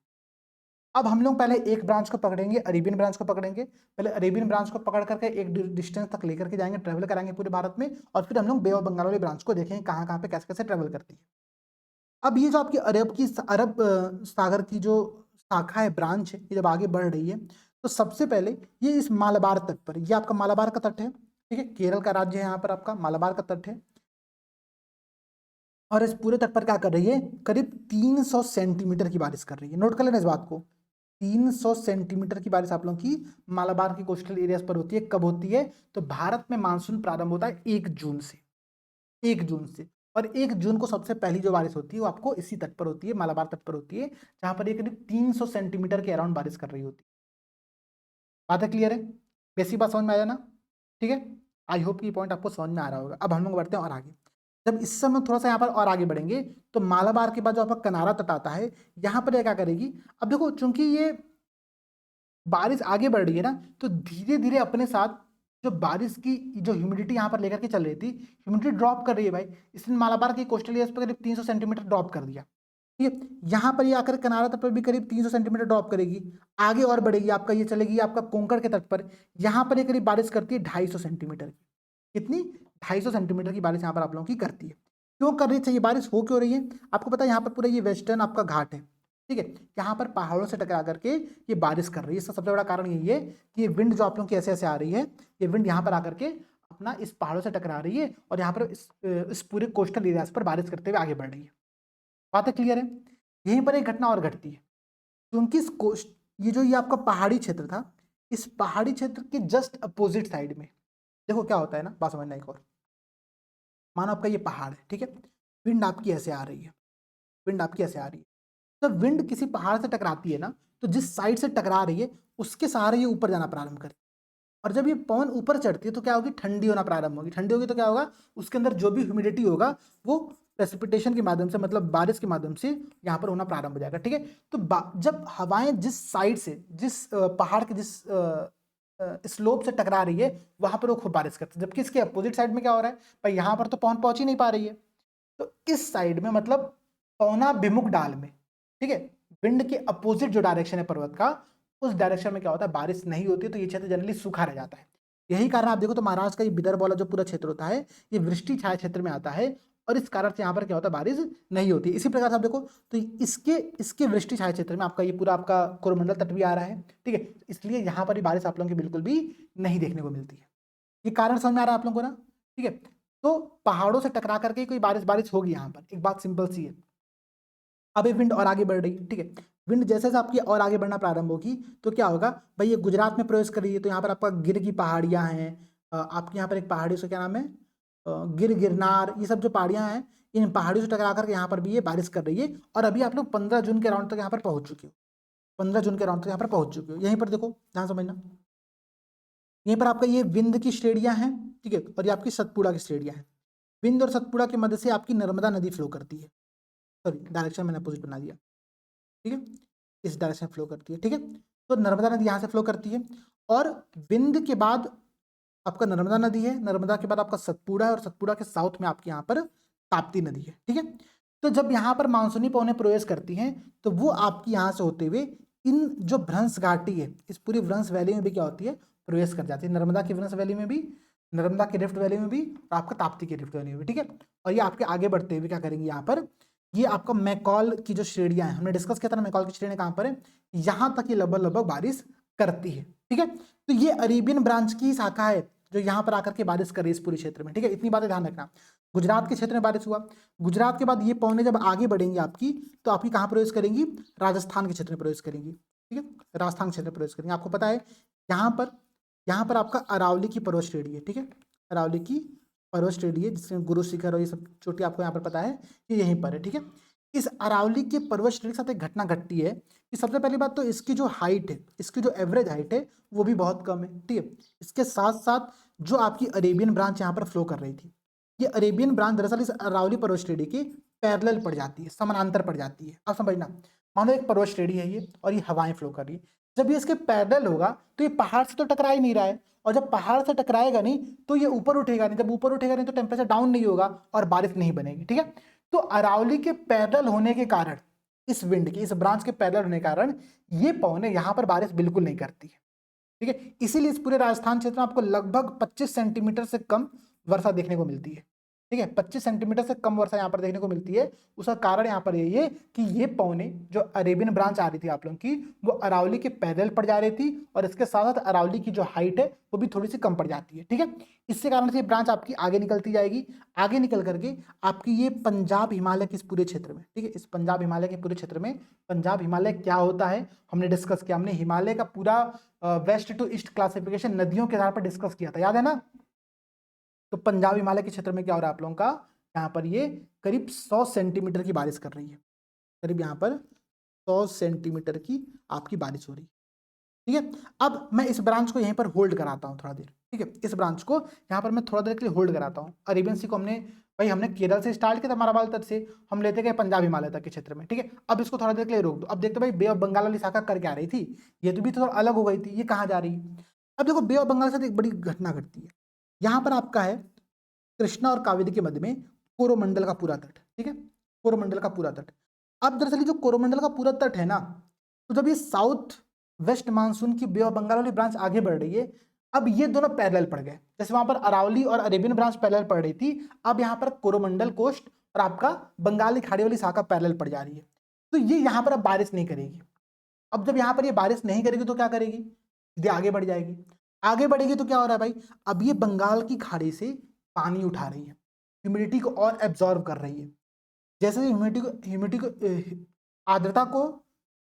अब हम लोग पहले एक ब्रांच को पकड़ेंगे, अरेबियन ब्रांच को पकड़ेंगे, पहले अरेबियन ब्रांच को पकड़ करके एक डिस्टेंस तक लेकर के जाएंगे, ट्रेवल कराएंगे पूरे भारत में, और फिर हम लोग बे ऑफ बंगाल वाली ब्रांच को देखेंगे कहाँ कहाँ पे कैसे कैसे ट्रेवल करती है। अब ये जो आपकी अरब सागर की जो शाखा है, ब्रांच है, ये जब आगे बढ़ रही है तो सबसे पहले ये इस मालाबार तट पर, ये आपका मालाबार का तट है, ठीक है, केरल का राज्य है यहाँ पर आपका मालाबार का तट है, और इस पूरे तट पर क्या कर रही है, करीब 300 सेंटीमीटर की बारिश कर रही है। नोट कर लेना इस बात को, 300 सेंटीमीटर की बारिश आप लोगों की मालाबार की कोस्टल एरियाज पर होती है। कब होती है, तो भारत में मानसून प्रारंभ होता है 1 जून से, 1 जून से, और 1 जून को सबसे पहली जो बारिश होती है वो आपको इसी तट पर होती है, मालाबार तट पर होती है, जहां पर ये करीब 300 सेंटीमीटर के अराउंड बारिश कर रही होती है। बात है क्लियर है, बेसिक बात समझ में आया ना, ठीक है। आई होप की पॉइंट आपको समझ में आ रहा होगा। अब हम लोग बढ़ते हैं और आगे, जब इस समय थोड़ा सा यहाँ पर और आगे बढ़ेंगे तो मालाबार के बाद जो आपका कनारा तट आता है, यहाँ पर ये क्या करेगी, अब देखो चूंकि ये बारिश आगे बढ़ रही है ना, तो धीरे धीरे अपने साथ जो बारिश की जो ह्यूमिडिटी यहाँ पर लेकर के चल रही थी, ह्यूमिडिटी ड्रॉप कर रही है भाई, इसने मालाबार के कोस्टल एरियाज पर करीब 300 सेंटीमीटर ड्रॉप कर दिया, ठीक है। यहाँ पर ये आकर कनारा तट पर भी करीब 300 सेंटीमीटर ड्रॉप करेगी, आगे और बढ़ेगी, आपका ये चलेगी आपका कोंकण के तट पर, यहाँ पर ये करीब बारिश करती है 250 सेंटीमीटर की, कितनी, 250 सेंटीमीटर की बारिश यहाँ पर आप लोगों की करती है। क्यों कर रही है, ये बारिश हो क्यों रही है, आपको पता है यहाँ पर पूरा ये वेस्टर्न आपका घाट है, ठीक है, यहाँ पर पहाड़ों से टकरा करके ये बारिश कर रही है। इसका सबसे बड़ा कारण यही है कि ये विंड जो आप लोगों की ऐसे ऐसे आ रही है, ये विंड यहाँ पर आकर के अपना इस पहाड़ों से टकरा रही है और यहाँ पर इस पूरे कोस्टल एरियाज पर बारिश करते हुए आगे बढ़ रही है। बात है क्लियर है। यहीं पर एक घटना और घटती है, क्योंकि इस कोस्ट ये जो ये आपका पहाड़ी क्षेत्र था, इस पहाड़ी क्षेत्र के जस्ट अपोजिट साइड में देखो क्या होता है ना, बात समझना एक और। मानो आपका ये पहाड़ है, ठीक है, विंड आपकी ऐसे आ रही है, विंड आपकी ऐसे आ रही है। जब विंड किसी पहाड़ से टकराती है ना, तो जिस साइड से टकरा रही है उसके सहारे ये ऊपर जाना प्रारंभ करे, और जब ये पवन ऊपर चढ़ती है तो क्या होगी, ठंडी होना प्रारंभ होगी। ठंडी होगी तो क्या होगा, उसके अंदर जो भी ह्यूमिडिटी होगा वो प्रेसिपिटेशन के माध्यम से, मतलब बारिश के माध्यम से यहाँ पर होना प्रारंभ हो जाएगा, ठीक है। तो जब हवाएं जिस साइड से, जिस पहाड़ के जिस स्लोप से टकरा रही है, वहां पर वो खूब बारिश करती है। जबकि इसके अपोजिट साइड में क्या हो रहा है भाई, यहाँ पर तो पवन पहुंच ही नहीं पा रही है। तो इस साइड में, मतलब पवनाभिमुख डाल में, ठीक है, विंड के अपोजिट जो डायरेक्शन है पर्वत का, उस डायरेक्शन में क्या होता है, बारिश नहीं होती है, तो ये क्षेत्र जनरली सूखा रह जाता है। यही कारण आप देखो तो महाराष्ट्र का ये विदर्भ वाला जो पूरा क्षेत्र होता है, ये वृष्टि छाया क्षेत्र में आता है, और इस कारण से यहाँ पर क्या होता है, बारिश नहीं होती। इसी प्रकार से आप देखो तो इसके इसके वृष्टि छाया क्षेत्र में आपका ये पूरा आपका कोरोमंडल तट भी आ रहा है, ठीक है, इसलिए यहाँ पर भी बारिश आप लोगों की बिल्कुल भी नहीं देखने को मिलती है। ये कारण समझ में आ रहा है आप लोगों को ना, ठीक है। तो पहाड़ों से टकरा करके कोई बारिश बारिश होगी यहाँ पर, एक बात सिंपल सी है। अब ये विंड और आगे बढ़ रही है, ठीक है, विंड जैसे जैसे आपकी और आगे बढ़ना प्रारंभ होगी तो क्या होगा भाई, ये गुजरात में प्रवेश कर रही है, तो यहाँ पर आपका गिर की पहाड़ियाँ हैं, आपके यहाँ पर एक पहाड़ी से क्या नाम है, गिरनार, ये सब जो पहाड़ियाँ हैं, इन पहाड़ियों से टकरा करके यहाँ पर भी ये बारिश कर रही है। और अभी आप लोग 15 जून के राउंड तक यहाँ पर पहुंच चुके हो, 15 जून के राउंड तक यहाँ पर पहुंच चुके हो। यहीं पर देखो, ध्यान समझना, यहीं पर आपका ये विंध्य की श्रेणियां हैं, ठीक है, और ये आपकी सतपुड़ा की श्रेणियां हैं। विंध्य और सतपुड़ा के मध्य से आपकी नर्मदा नदी फ्लो करती है, सॉरी डायरेक्शन मैंने अपोजिट बना दिया, ठीक है, इस डायरेक्शन में फ्लो करती है, ठीक है। तो नर्मदा नदी यहाँ से फ्लो करती है, और विंध्य के बाद आपका नर्मदा नदी है, नर्मदा के बाद आपका सतपुड़ा है, और सतपुड़ा के साउथ में आपके यहाँ पर ताप्ती नदी है, ठीक है। तो जब यहाँ पर मानसूनी पवनें प्रवेश करती हैं तो वो आपकी यहाँ से होते हुए इन जो भ्रंश घाटी है, इस पूरी भ्रंश वैली में भी क्या होती है, प्रवेश कर जाती है। नर्मदा की भ्रंश वैली में भी, नर्मदा के रिफ्ट वैली में भी, और आपका ताप्ती के रिफ्ट वैली में भी, ठीक है। और ये आपके आगे बढ़ते हुए क्या करेंगे, यहाँ पर ये आपका मैकॉल की जो श्रेणियां हैं, हमने डिस्कस किया था ना, मैकॉल की श्रेणी कहाँ पर है, यहाँ तक ये लगभग लगभग बारिश करती है, ठीक है। तो ये अरेबियन ब्रांच की शाखा है जो यहाँ पर आकर के बारिश कर रही है इस पूरे क्षेत्र में, ठीक है। इतनी बातें ध्यान रखना। गुजरात के क्षेत्र में बारिश हुआ, गुजरात के बाद ये पवनें जब आगे बढ़ेंगी आपकी, तो आपकी कहाँ प्रवेश करेंगी, राजस्थान के क्षेत्र में प्रवेश करेंगी, ठीक है, राजस्थान क्षेत्र में प्रवेश करेंगे। आपको पता है यहाँ पर आपका अरावली की पर्वत श्रेणी है, ठीक है, अरावली की पर्वत श्रेणी है, जिसमें गुरु शिखर और ये सब चोटी आपको यहाँ पर पता है, ये यहीं पर है, ठीक है। इस अरावली के पर्वत श्रेणी के साथ एक घटना घटती है कि सबसे पहली बात तो इसकी जो हाइट है, इसकी जो एवरेज हाइट है वो भी बहुत कम है, ठीक है। इसके साथ साथ जो आपकी अरेबियन ब्रांच यहाँ पर फ्लो कर रही थी, ये अरेबियन ब्रांच दरअसल इस अरावली पर्वत श्रेणी के पैरेलल पड़ जाती है, समानांतर पड़ जाती है। आप समझना, मानो एक पर्वत श्रेणी है ये, और ये हवाएं फ्लो कर रही है, जब ये इसके पैरेलल होगा तो ये पहाड़ से तो टकरा ही नहीं रहा है, और जब पहाड़ से टकराएगा नहीं तो ये ऊपर उठेगा नहीं, जब ऊपर उठेगा नहीं तो टेम्परेचर डाउन नहीं होगा और बारिश नहीं बनेगी, ठीक है। तो अरावली के पैरेलल होने के कारण, इस विंड की, इस ब्रांच के पैरेलल होने के कारण ये पवनें यहाँ पर बारिश बिल्कुल नहीं करती है, ठीक है। इसीलिए इस पूरे राजस्थान क्षेत्र में आपको लगभग 25 सेंटीमीटर से कम वर्षा देखने को मिलती है, ठीक है, 25 सेंटीमीटर से कम वर्षा यहाँ पर देखने को मिलती है। उसका कारण यहाँ पर यही है कि ये पवनें जो अरेबियन ब्रांच आ रही थी आप लोगों की, वो अरावली के पैरेलल पड़ जा रही थी, और इसके साथ साथ अरावली की जो हाइट है वो भी थोड़ी सी कम पड़ जाती है, ठीक है। इससे कारण से ये ब्रांच आपकी आगे निकलती जाएगी, आगे निकल करके आपकी ये पंजाब हिमालय के इस पूरे क्षेत्र में, ठीक है, इस पंजाब हिमालय के पूरे क्षेत्र में, पंजाब हिमालय क्या होता है हमने डिस्कस किया, हमने हिमालय का पूरा वेस्ट टू ईस्ट क्लासिफिकेशन नदियों के आधार पर डिस्कस किया था, याद है ना। तो पंजाब हिमालय के क्षेत्र में क्या हो रहा है आप लोगों का, यहाँ पर ये करीब 100 सेंटीमीटर की बारिश कर रही है, करीब यहाँ पर 100 सेंटीमीटर की आपकी बारिश हो रही है, ठीक है। अब मैं इस ब्रांच को यहीं पर होल्ड कराता हूँ थोड़ा देर, ठीक है, इस ब्रांच को यहाँ पर मैं थोड़ा देर के लिए होल्ड कराता हूँ। अरेबियन सी को हमने केरल से स्टार्ट किया था, माराबाल तट से हम लेते गए पंजाब हिमालय तक के क्षेत्र में, ठीक है। अब इसको थोड़ा देर के लिए रोक दो। अब देखते भाई बे ऑफ बंगाल वाली शाखा कर क्या रही थी, ये तो भी थोड़ा अलग हो गई थी, ये कहाँ जा रही है। अब देखो बे ऑफ बंगाल के साथ एक बड़ी घटना घटती है, यहाँ पर आपका है कृष्णा और कावेरी के मध्य में कोरोमंडल का पूरा तट, ठीक है, कोरोमंडल का पूरा तट। अब दरअसल जो कोरोमंडल का पूरा तट है ना, तो जब ये साउथ वेस्ट मानसून की बे ऑफ बंगाल वाली ब्रांच आगे बढ़ रही है, अब ये दोनों पैरेलल पड़ गए, जैसे वहां पर अरावली और अरेबियन ब्रांच पैरेलल पड़ रही थी, अब यहाँ पर कोरोमंडल कोस्ट और आपका बंगाली खाड़ी वाली शाखा पैरेलल पड़ जा रही है। तो ये यहाँ पर अब बारिश नहीं करेगी। अब जब यहाँ पर ये बारिश नहीं करेगी तो क्या करेगी, सीधे आगे बढ़ जाएगी। आगे बढ़ेगी तो क्या हो रहा है भाई, अब ये बंगाल की खाड़ी से पानी उठा रही है, ह्यूमिडिटी को और एब्जॉर्व कर रही है। जैसे ह्यूमिडिटी को आर्द्रता को,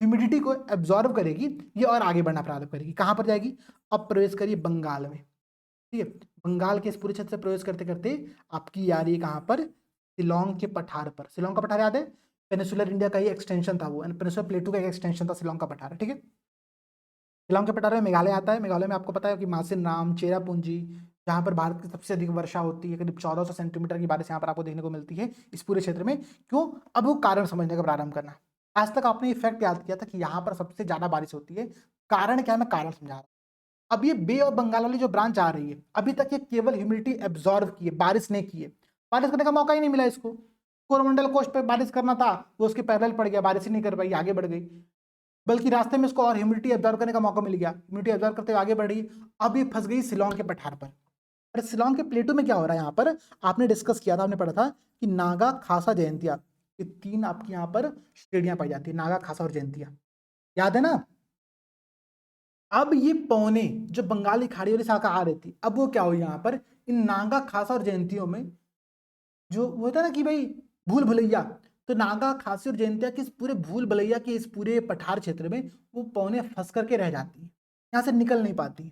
ह्यूमिडिटी को एब्जॉर्व करेगी, ये और आगे बढ़ना प्रारंभ करेगी। कहाँ पर जाएगी, अब प्रवेश करिए बंगाल में, ठीक है, बंगाल के इस पूरे क्षेत्र से प्रवेश करते करते आपकी आ रही है कहाँ पर, शिलोंग के पठार पर। शिलोंग का पठार याद है, पेनिसुलर इंडिया का ही एक्सटेंशन था वो, पेनिसुलर प्लेटू का एक एक्सटेंशन था शिलोंग का पठार, ठीक है। शिलोंग के पठार में मेघालय आता है। मेघालय में आपको पता है कि मासिन राम, चेरापूंजी, जहाँ पर भारत की सबसे अधिक वर्षा होती है, करीब 1400 सेंटीमीटर की बारिश यहाँ पर आपको देखने को मिलती है इस पूरे क्षेत्र में। क्यों? अब वो कारण समझने का प्रारंभ करना। आज तक आपने ये फैक्ट याद किया था कि यहाँ पर सबसे ज्यादा बारिश होती है, कारण क्या है, मैं कारण समझा रहा हूँ। अब ये बे ऑफ बंगाल वाली जो ब्रांच आ रही है, अभी तक ये केवल ह्यूमिडिटी एब्जॉर्व की है, बारिश नहीं की है। बारिश करने का मौका ही नहीं मिला इसको। कोरोमंडल कोस्ट पे बारिश करना था, वो उसके पैरेलल पड़ गया, बारिश ही नहीं कर पाई, आगे बढ़ गई। बल्कि रास्ते में इसको और ह्यूमिडिटी एब्जॉर्व करने का मौका मिल गया, ह्यूमिडिटी एब्जॉर्व करते हुए आगे बढ़ी। अब ये फंस गई शिलोंग के पठार पर। अरे शिलोंग के प्लेटू में क्या हो रहा है यहाँ पर, आपने डिस्कस किया था, आपने पढ़ा था कि नागा, खासा, जयंतिया, ये तीन आपकी यहाँ पर श्रेणियां पाई जाती है, नागा, खासा और जयंतिया, याद है ना। अब ये पौने जो बंगाली खाड़ी वाली शाखा आ रही थी, अब वो क्या हुई यहाँ पर, इन नागा, खासा और जयंतियों में जो वो होता है ना कि भाई भूल भुलैया, तो नागा, खासी और जयंतिया के इस पूरे भूल भुलैया के इस पूरे पठार क्षेत्र में वो पौने फंस करके रह जाती है, यहाँ से निकल नहीं पाती।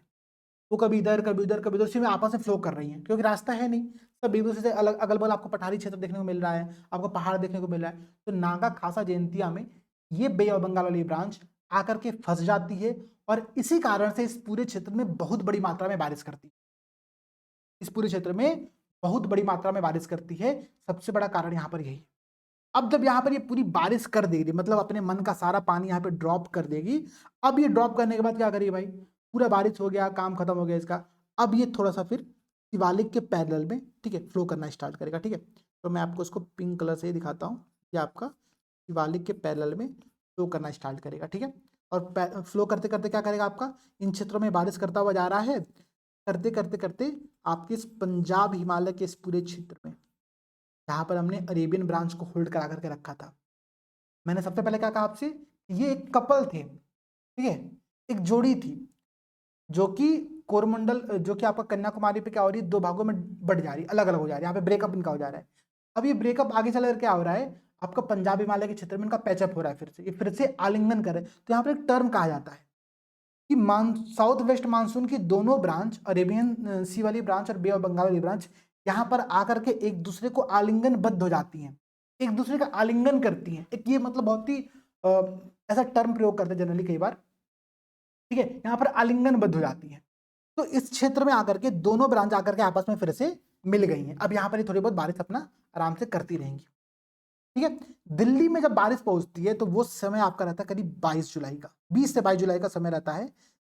वो कभी इधर कभी उधर कभी उधर, उसी में आपस में फ्लो कर रही हैं, क्योंकि रास्ता है नहीं, सब एक दूसरे से अलग, अगल बगल आपको पठारी क्षेत्र देखने को मिल रहा है, आपको पहाड़ देखने को मिल रहा है। तो नागा, खासा, जयंतिया में ये बे ऑफ बंगाल वाली ब्रांच आकर के फंस जाती है, और इसी कारण से इस पूरे क्षेत्र में बहुत बड़ी मात्रा में बारिश करती है। इस पूरे क्षेत्र में बहुत बड़ी मात्रा में बारिश करती है, सबसे बड़ा कारण यहाँ पर यही। अब जब यहाँ पर ये पूरी बारिश कर देगी, मतलब अपने मन का सारा पानी यहाँ पे ड्रॉप कर देगी, अब ये ड्रॉप करने के बाद क्या करिए भाई, पूरा बारिश हो गया, काम खत्म हो गया इसका। अब ये थोड़ा सा फिर शिवालिक के पैरेलल में, ठीक है, फ्लो करना स्टार्ट करेगा, ठीक है। तो मैं आपको इसको पिंक कलर से दिखाता हूँ, ये आपका शिवालिक के पैरेलल में फ्लो करना स्टार्ट करेगा, ठीक है। और फ्लो करते करते क्या करेगा, आपका इन क्षेत्रों में बारिश करता हुआ जा रहा है, करते करते करते आपके इस पंजाब हिमालय के इस पूरे क्षेत्र में, जहाँ पर हमने अरेबियन ब्रांच को होल्ड करा करके रखा था। मैंने सबसे पहले क्या कहा आपसे, ये एक कपल थे, ठीक है, एक जोड़ी थी, जो कि कोरमंडल, जो कि आपका कन्याकुमारी पे क्या हो रही है, दो भागों में बढ़ जा रही है, अलग अलग हो जा रही है, यहाँ पे ब्रेकअप इनका हो जा रहा है। अब ये ब्रेकअप आगे चलकर क्या हो रहा है, आपका पंजाब हिमालय के क्षेत्र में इनका पैचअप हो रहा है, फिर से ये फिर से आलिंगन करे। तो यहाँ पर एक टर्म कहा जाता है कि साउथ वेस्ट मानसून की दोनों ब्रांच, अरेबियन सी वाली ब्रांच और बे ऑफ बंगाल वाली ब्रांच, यहाँ पर आकर के एक दूसरे को आलिंगन बद्ध हो जाती हैं, एक दूसरे का आलिंगन करती हैं। एक ये मतलब बहुत ही ऐसा टर्म प्रयोग करते हैं जनरली कई बार, ठीक है, यहाँ पर आलिंगन बद्ध हो जाती है। तो इस क्षेत्र में आकर के दोनों ब्रांच आकर के आपस में फिर से मिल गई हैं। अब यहाँ पर थोड़ी बहुत बारिश अपना आराम से करती रहेंगी, ठीक है। दिल्ली में जब बारिश पहुंचती है तो वो समय आपका रहता है करीब 22 जुलाई का, 20 से 22 जुलाई का समय रहता है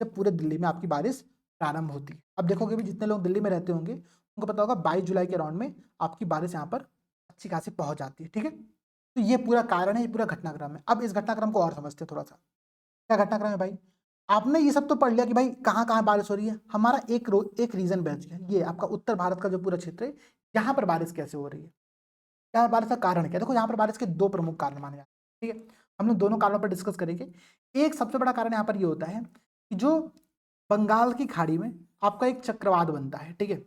जब पूरे दिल्ली में आपकी बारिश प्रारंभ होती है। अब देखोगे भी जितने लोग दिल्ली में रहते होंगे उनको पता होगा 22 जुलाई के राउंड में आपकी बारिश यहाँ पर अच्छी खासी पहुंच जाती है, ठीक है। तो ये पूरा कारण है, ये पूरा घटनाक्रम है। अब इस घटनाक्रम को और समझते हैं थोड़ा सा, क्या घटनाक्रम है भाई। आपने ये सब तो पढ़ लिया कि भाई कहाँ कहाँ बारिश हो रही है, हमारा एक रीजन बच गया, ये आपका उत्तर भारत का जो पूरा क्षेत्र है, यहाँ पर बारिश कैसे हो रही है, यहाँ बारिश का कारण क्या है। देखो यहाँ पर बारिश के दो प्रमुख कारण माने जाते हैं, ठीक है। हम लोग दोनों कारणों पर डिस्कस करेंगे। एक सबसे बड़ा कारण यहाँ पर ये होता है कि जो बंगाल की खाड़ी में आपका एक चक्रवात बनता है, ठीक है।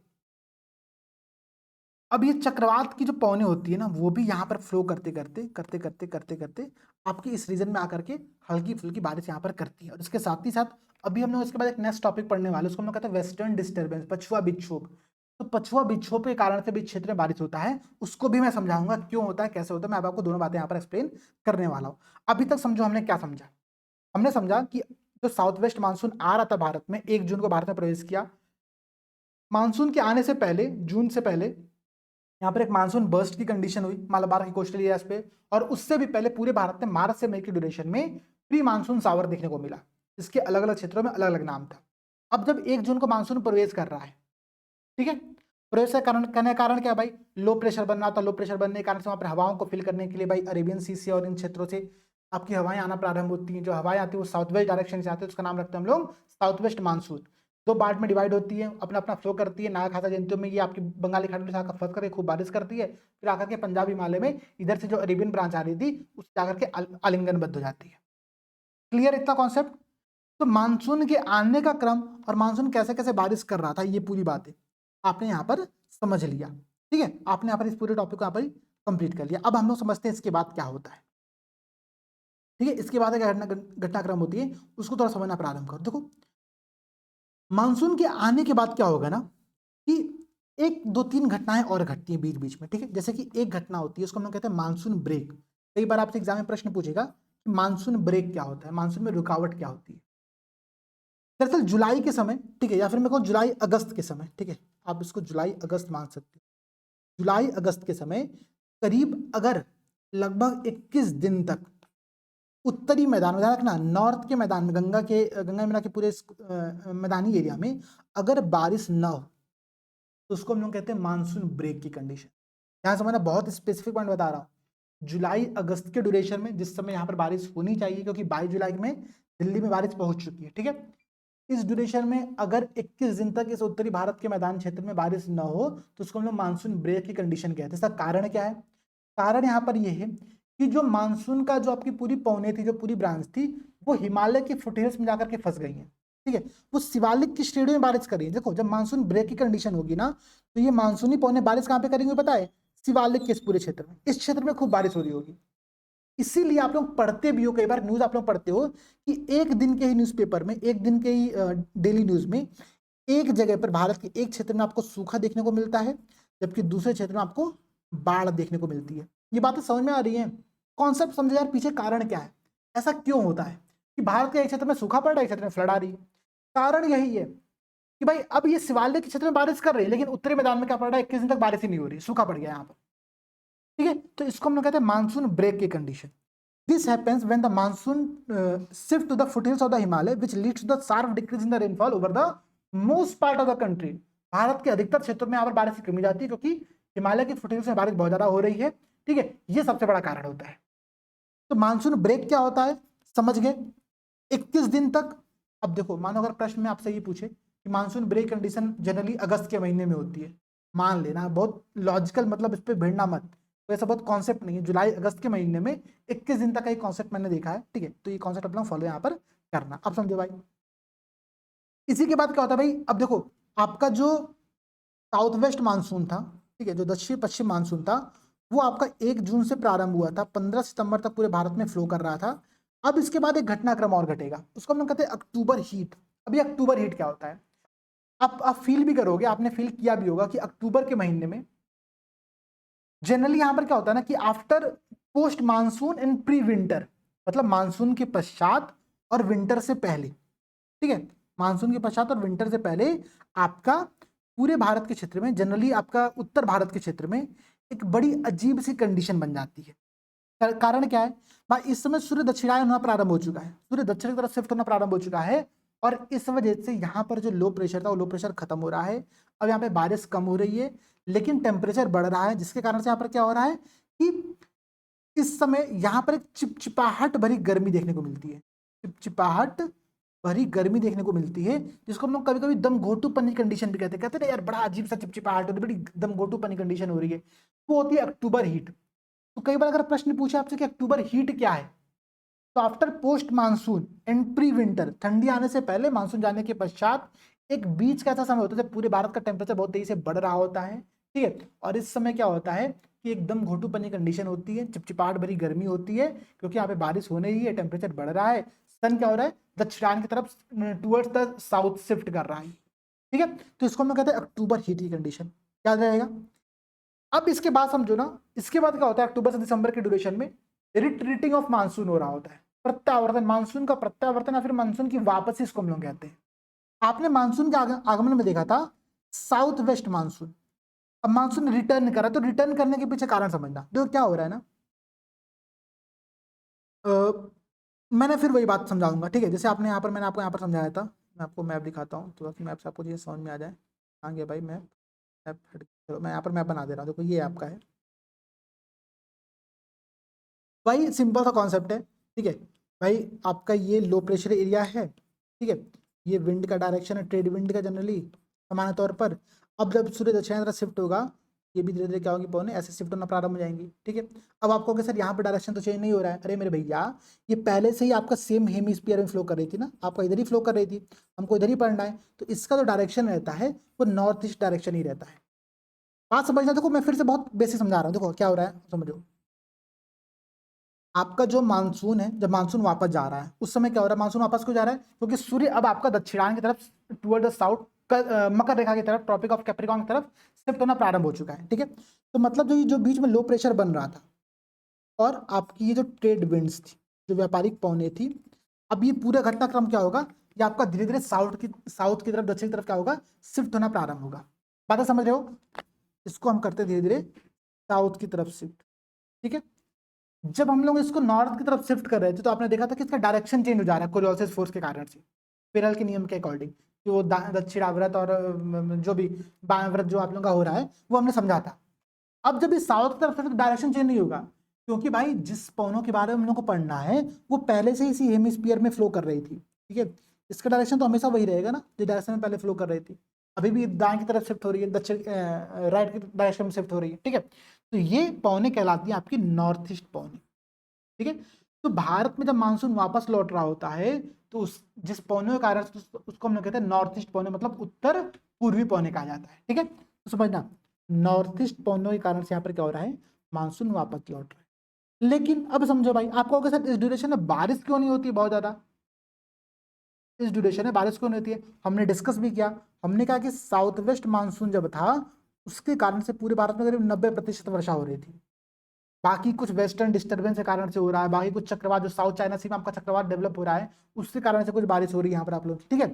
अब ये चक्रवात की जो पौने होती है ना, वो भी यहाँ पर फ्लो करते करते करते करते करते करते आपकी इस रीजन में आकर के हल्की फुल्की बारिश यहाँ पर करती है। और इसके साथ ही साथ अभी हम लोग इसके बाद एक नेक्स्ट टॉपिक पढ़ने वाले, उसको हम लोग कहते हैं वेस्टर्न डिस्टर्बेंस, पछुआ विक्षोभ। तो पछुआ विक्षोभ के कारण से भी क्षेत्र में बारिश होता है, उसको भी मैं समझाऊंगा क्यों होता है, कैसे होता है। मैं अब आपको दोनों बातें यहाँ पर एक्सप्लेन करने वाला हूँ। अभी तक समझो हमने क्या समझा। हमने समझा कि जो साउथ वेस्ट मानसून आ रहा था भारत में, 1 जून को भारत में प्रवेश किया। मानसून के आने से पहले, जून से पहले यहाँ पर एक मानसून बर्स्ट की कंडीशन हुई मालाबार की कोस्टल एरियाज पे, और उससे भी पहले पूरे भारत में मार्च से मई की ड्यूरेशन में प्री मानसून सावर देखने को मिला, इसके अलग अलग क्षेत्रों में अलग अलग नाम था। अब जब 1 जून को मानसून प्रवेश कर रहा है, ठीक है, प्रवेश का कारण करने का कारण क्या है भाई, लो प्रेशर बनना था। लो प्रेशर बनने के कारण से वहाँ पर हवाओं को फिल करने के लिए भाई अरेबियन सी से और इन क्षेत्रों से आपकी हवाएं आना प्रारंभ होती हैं। जो हवाएं आती है वो साउथ वेस्ट डायरेक्शन से आती है, उसका नाम रखते हैं हम लोग साउथ वेस्ट मानसून। दो पार्ट में डिवाइड होती है, अपना अपना फ्लो करती है। नागा खासा जयंतियों में ये आपकी बंगाली खाड़ी से आकर फंस करके खूब बारिश करती है, फिर आकर के पंजाब हिमालय में इधर से जो अरेबियन ब्रांच आ रही थी उससे आकर के आलिंगनबद्ध हो जाती है। क्लियर इतना कॉन्सेप्ट। तो मानसून के आने का क्रम और मानसून कैसे कैसे बारिश कर रहा था, ये पूरी बातें आपने यहाँ पर समझ लिया, ठीक है। आपने यहाँ पर इस पूरे टॉपिक को यहाँ पर कंप्लीट कर लिया। अब हम लोग समझते हैं इसके बाद क्या होता है, ठीक है। इसके बाद क्या घटनाक्रम होती है उसको थोड़ा समझना प्रारंभ करो। देखो मानसून के आने के बाद क्या होगा ना, कि एक दो तीन घटनाएं और घटती हैं बीच बीच में, ठीक है। जैसे कि एक घटना होती है उसको हम लोग कहते हैं मानसून ब्रेक। कई बार आपसे एग्जाम में प्रश्न पूछेगा कि मानसून ब्रेक क्या होता है, मानसून में रुकावट क्या होती है। दरअसल जुलाई के समय, ठीक है, या फिर मैं कहूँ जुलाई अगस्त के समय, ठीक है, आप इसको जुलाई अगस्त मान सकते हो। जुलाई अगस्त के समय करीब अगर लगभग 21 दिन तक उत्तरी मैदान में, ध्यान रखना नॉर्थ के मैदान में, गंगा यमुना के पूरे मैदानी एरिया में अगर बारिश न हो तो उसको हम लोग कहते हैं मानसून ब्रेक की कंडीशन। यहाँ समझना, बहुत स्पेसिफिक पॉइंट बता रहा हूँ। जुलाई अगस्त के ड्यूरेशन में जिस समय यहाँ पर बारिश होनी चाहिए, क्योंकि 22 जुलाई में दिल्ली में बारिश पहुंच चुकी है, ठीक है, इस ड्यूरेशन में अगर 21 दिन तक इस उत्तरी भारत के मैदान क्षेत्र में बारिश न हो तो उसको हम लोग मानसून ब्रेक की कंडीशन कहते हैं। इसका कारण क्या है? कारण यहाँ पर यह है कि जो मानसून का जो आपकी पूरी पौने थी, जो पूरी ब्रांच थी, वो हिमालय के फुटहिल्स में जाकर के फंस गई है, ठीक है, वो शिवालिक की श्रेणी में बारिश कर रही है। देखो, जब मानसून ब्रेक की कंडीशन होगी ना, तो ये मानसूनी पौने बारिश कहाँ पे करेंगे पता है? शिवालिक के इस पूरे क्षेत्र में, इस क्षेत्र में खूब बारिश हो रही होगी। इसीलिए आप लोग पढ़ते भी हो, कई बार न्यूज आप लोग पढ़ते हो कि एक दिन के ही न्यूज़पेपर में, एक दिन के ही डेली न्यूज में एक जगह पर भारत के एक क्षेत्र में आपको सूखा देखने को मिलता है, जबकि दूसरे क्षेत्र में आपको बाढ़ देखने को मिलती है। ये बातें समझ में आ रही हैं? कॉन्सेप्ट समझे यार, पीछे कारण क्या है, ऐसा क्यों होता है कि भारत के एक क्षेत्र में सूखा पड़ रहा है, एक क्षेत्र में फ्लड आ रही है? कारण यही है कि भाई अब ये शिवालिक के क्षेत्र में बारिश कर रही है, लेकिन उत्तरी मैदान में क्या पड़ रहा है, 21 दिन तक बारिश ही नहीं हो रही, सूखा पड़ गया यहाँ पर, ठीक है। तो इसको हम लोग कहते हैं मानसून ब्रेक की condition. This happens when the monsoon shift to the foothills of the Himalaya, which leads to the sharp decrease in the rainfall over the most part of the country. Bharat के अधिकतर क्षेत्रों में यहाँ पर बारिश की कमी जाती है, क्योंकि हिमालय के फुटहिल्स में बारिश बहुत ज्यादा हो रही है, ठीक है, ये सबसे बड़ा कारण होता है। तो मानसून ब्रेक क्या होता है, समझ गए? 21 दिन तक। अब देखो, मानो अगर प्रश्न में आपसे ये पूछे कि मानसून ब्रेक कंडीशन जनरली अगस्त के महीने में होती है, मान लेना, बहुत लॉजिकल, मतलब इस पर भिड़ना मत, तो ऐसा बहुत कॉन्सेप्ट नहीं है। जुलाई अगस्त के महीने में 21 दिन तक का एक कॉन्सेप्ट मैंने देखा है, ठीक है, तो ये कॉन्सेप्ट अपना फॉलो यहाँ पर करना। अब समझो भाई, इसी के बाद क्या होता है भाई? अब देखो, आपका जो साउथ वेस्ट मानसून था, ठीक है, जो दक्षिण पश्चिम मानसून था, वो आपका 1 जून से प्रारंभ हुआ था, 15 सितंबर तक पूरे भारत में फ्लो कर रहा था। अब इसके बाद एक घटनाक्रम और घटेगा, उसको हम लोग कहते हैं अक्टूबर हीट। अभी अक्टूबर हीट क्या होता है, आप फील भी करोगे, आपने फील किया भी होगा कि अक्टूबर के महीने में जनरली यहां पर क्या होता है ना कि after post monsoon and pre winter, मतलब मानसून के पश्चात और विंटर से पहले, ठीक है, मानसून के पश्चात और विंटर से पहले आपका पूरे भारत के क्षेत्र में, जनरली आपका उत्तर भारत के क्षेत्र में एक बड़ी अजीब सी कंडीशन बन जाती है। कारण क्या है भाई? इस समय सूर्य दक्षिणायन होना प्रारंभ हो चुका है, सूर्य दक्षिण की तरफ शिफ्ट होना प्रारंभ हो चुका है, और इस वजह से यहाँ पर जो लो प्रेशर था वो लो प्रेशर खत्म हो रहा है। अब यहाँ पे बारिश कम हो रही है, लेकिन टेम्परेचर बढ़ रहा है, जिसके कारण से यहाँ पर क्या हो रहा है कि इस समय यहाँ पर एक चिपचिपाहट भरी गर्मी देखने को मिलती है, चिपचिपाहट भरी गर्मी देखने को मिलती है, जिसको हम लोग कभी कभी दम घोटूपनी कंडीशन भी कहते हैं ना यार, बड़ा अजीब सा चिपचिपाहट हो रही है, बड़ी दम घोटूपनी कंडीशन हो रही है, वो होती है अक्टूबर हीट। तो कई बार अगर प्रश्न पूछे आपसे कि अक्टूबर हीट क्या है, तो after post monsoon and pre winter, ठंडी आने से पहले, मानसून जाने के पश्चात एक बीच का ऐसा समय होता है जब पूरे भारत का टेम्परेचर बहुत तेजी से बढ़ रहा होता है, ठीक है, और इस समय क्या होता है कि एकदम घोटूपनी कंडीशन होती है, चिपचिपाहट भरी गर्मी होती है, क्योंकि यहाँ पे बारिश होने ही है, टेम्परेचर बढ़ रहा है, सन क्या हो रहा है, दक्षिणायन की तरफ टुवर्ड्स द साउथ शिफ्ट कर रहा है, ठीक है। तो इसको हम लोग कहते हैं अक्टूबर हीट की कंडीशन, याद रहेगा। अब इसके बाद समझो ना, इसके बाद क्या होता है, अक्टूबर से दिसंबर के ड्यूरेशन में रिट्रीटिंग ऑफ मानसून हो रहा होता है, प्रत्यावर्तन, मानसून का प्रत्यावर्तन या फिर मानसून की वापसी, इसको हम लोग कहते हैं। आपने मानसून के आगमन में देखा था साउथ वेस्ट मानसून, अब मानसून रिटर्न कर रहा है, तो रिटर्न करने के पीछे कारण समझना। देखो क्या हो रहा है ना, मैंने फिर वही बात समझाऊंगा, ठीक है, जैसे आपने यहाँ पर, मैंने आपको यहाँ पर समझाया था, मैं आपको मैप दिखाता हूँ तो मैप से आपको ये समझ में आ जाए। आ गया भाई मैप, मैप चलो मैं यहाँ पर मैप बना दे रहा हूँ, देखो ये आपका है भाई, सिंपल सा कॉन्सेप्ट है, ठीक है भाई। आपका ये लो प्रेशर एरिया है, ठीक है, ये विंड का डायरेक्शन है, ट्रेड विंड का जनरली सामान्य तौर पर। अब जब सूर्य दक्षिण तरफ शिफ्ट होगा, ये भी धीरे धीरे क्या होगी, पौने ऐसे शिफ्ट होना प्रारंभ हो जाएंगी, ठीक है। अब आपको कहोगे सर यहाँ पर डायरेक्शन तो चेंज नहीं हो रहा है, अरे मेरे भैया, ये पहले से ही आपका सेम हेमिस्फीयर में फ्लो कर रही थी ना, आपका इधर ही फ्लो कर रही थी, हमको इधर ही पढ़ना है, तो इसका जो डायरेक्शन रहता है वो नॉर्थ ईस्ट डायरेक्शन ही रहता है। बात समझना, देखो मैं फिर से बहुत बेसिक समझा रहा हूँ, देखो क्या हो रहा है समझो। आपका जो मानसून है, जब मानसून वापस जा रहा है, उस समय क्या हो रहा है, मानसून वापस क्यों जा रहा है, क्योंकि सूर्य अब आपका दक्षिणायन की तरफ टुवर्ड द साउथ मकर रेखा की तरफ, ट्रॉपिक ऑफ कैप्रिकॉर्न की तरफ शिफ्ट होना प्रारंभ हो चुका है। ठीक है, तो मतलब जो बीच में लो प्रेशर बन रहा था और आपकी ये जो ट्रेड विंड्स थी, जो व्यापारिक पौने थी, अब ये पूरा घटनाक्रम क्या होगा, ये आपका धीरे धीरे साउथ की तरफ, दक्षिण की तरफ क्या होगा, शिफ्ट होना प्रारंभ होगा। बातें समझ रहे हो? इसको हम करते धीरे धीरे साउथ की तरफ शिफ्ट। ठीक है, जब हम लोग इसको नॉर्थ की तरफ शिफ्ट कर रहे थे तो आपने देखा था कि इसका डायरेक्शन चेंज हो जा रहा है कोरियोलिस फोर्स के कारण से, पिरल के नियम के अकॉर्डिंग, कि वो दक्षिणावर्त और जो भी बायाव्रत जो आप लोगों का हो रहा है वो हमने समझा था। अब जब इस साउथ की तरफ से डायरेक्शन चेंज नहीं होगा, क्योंकि भाई जिस पवनों के बारे में हम लोग को पढ़ना है वो पहले से इसी हेमिस्फीयर में फ्लो कर रही थी। ठीक है, इसका डायरेक्शन तो हमेशा वही रहेगा ना, जो डायरेक्शन में पहले फ्लो कर रही थी, अभी भी दाएं की तरफ शिफ्ट हो रही है, दक्षिण राइट की डायरेक्शन में शिफ्ट हो रही है। ठीक है, तो ये पौने कहलाती है आपकी नॉर्थ ईस्ट पौने। ठीक है, तो भारत में जब मानसून वापस लौट रहा होता है तो उस जिस पौने के कारण उसको हम लोग कहते हैं नॉर्थ ईस्ट पौने, मतलब उत्तर पूर्वी पौने कहा जाता है। ठीक है, तो समझना, नॉर्थ ईस्ट पौनों के कारण से यहाँ पर क्या हो रहा है, मानसून वापस लौट रहा है। लेकिन अब समझो भाई, आपको अगर सर इस ड्यूरेशन में बारिश क्यों नहीं होती बहुत ज्यादा, इस ड्यूरेशन में बारिश क्यों नहीं होती है, हमने डिस्कस भी किया। हमने कहा कि साउथ वेस्ट मानसून जब था उसके कारण से पूरे भारत में करीब 90% वर्षा हो रही थी। बाकी कुछ वेस्टर्न डिस्टर्बेंस के कारण से हो रहा है, बाकी कुछ चक्रवात, जो साउथ चाइना सी में आपका चक्रवात डेवलप हो रहा है उसके कारण से कुछ बारिश हो रही है यहाँ पर आप लोग। ठीक है,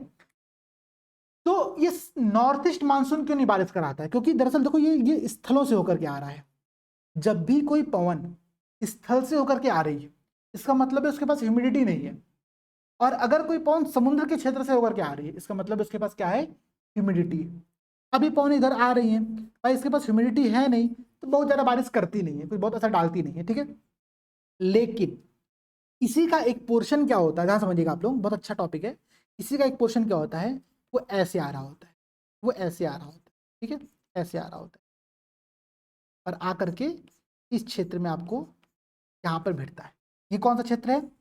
तो ये नॉर्थ ईस्ट मानसून क्यों नहीं बारिश कराता है, क्योंकि दरअसल देखो ये स्थलों से होकर के आ रहा है। जब भी कोई पवन स्थल से होकर के आ रही है इसका मतलब है उसके पास ह्यूमिडिटी नहीं है, और अगर कोई पवन समुद्र के क्षेत्र से होकर के आ रही है इसका मतलब उसके पास क्या है, ह्यूमिडिटी है। अभी पवन इधर आ रही है, भाई इसके पास ह्यूमिडिटी है नहीं तो बहुत ज्यादा बारिश करती नहीं है, कोई बहुत असर डालती नहीं है। ठीक है, लेकिन इसी का एक पोर्शन क्या होता है, जहां समझिएगा आप लोग, बहुत अच्छा टॉपिक है। इसी का एक पोर्शन क्या होता है, वो ऐसे आ रहा होता है, वो ऐसे आ रहा होता है। ठीक है, ऐसे आ रहा होता है और आकर के इस क्षेत्र में आपको यहाँ पर भिड़ता है। ये कौन सा क्षेत्र है,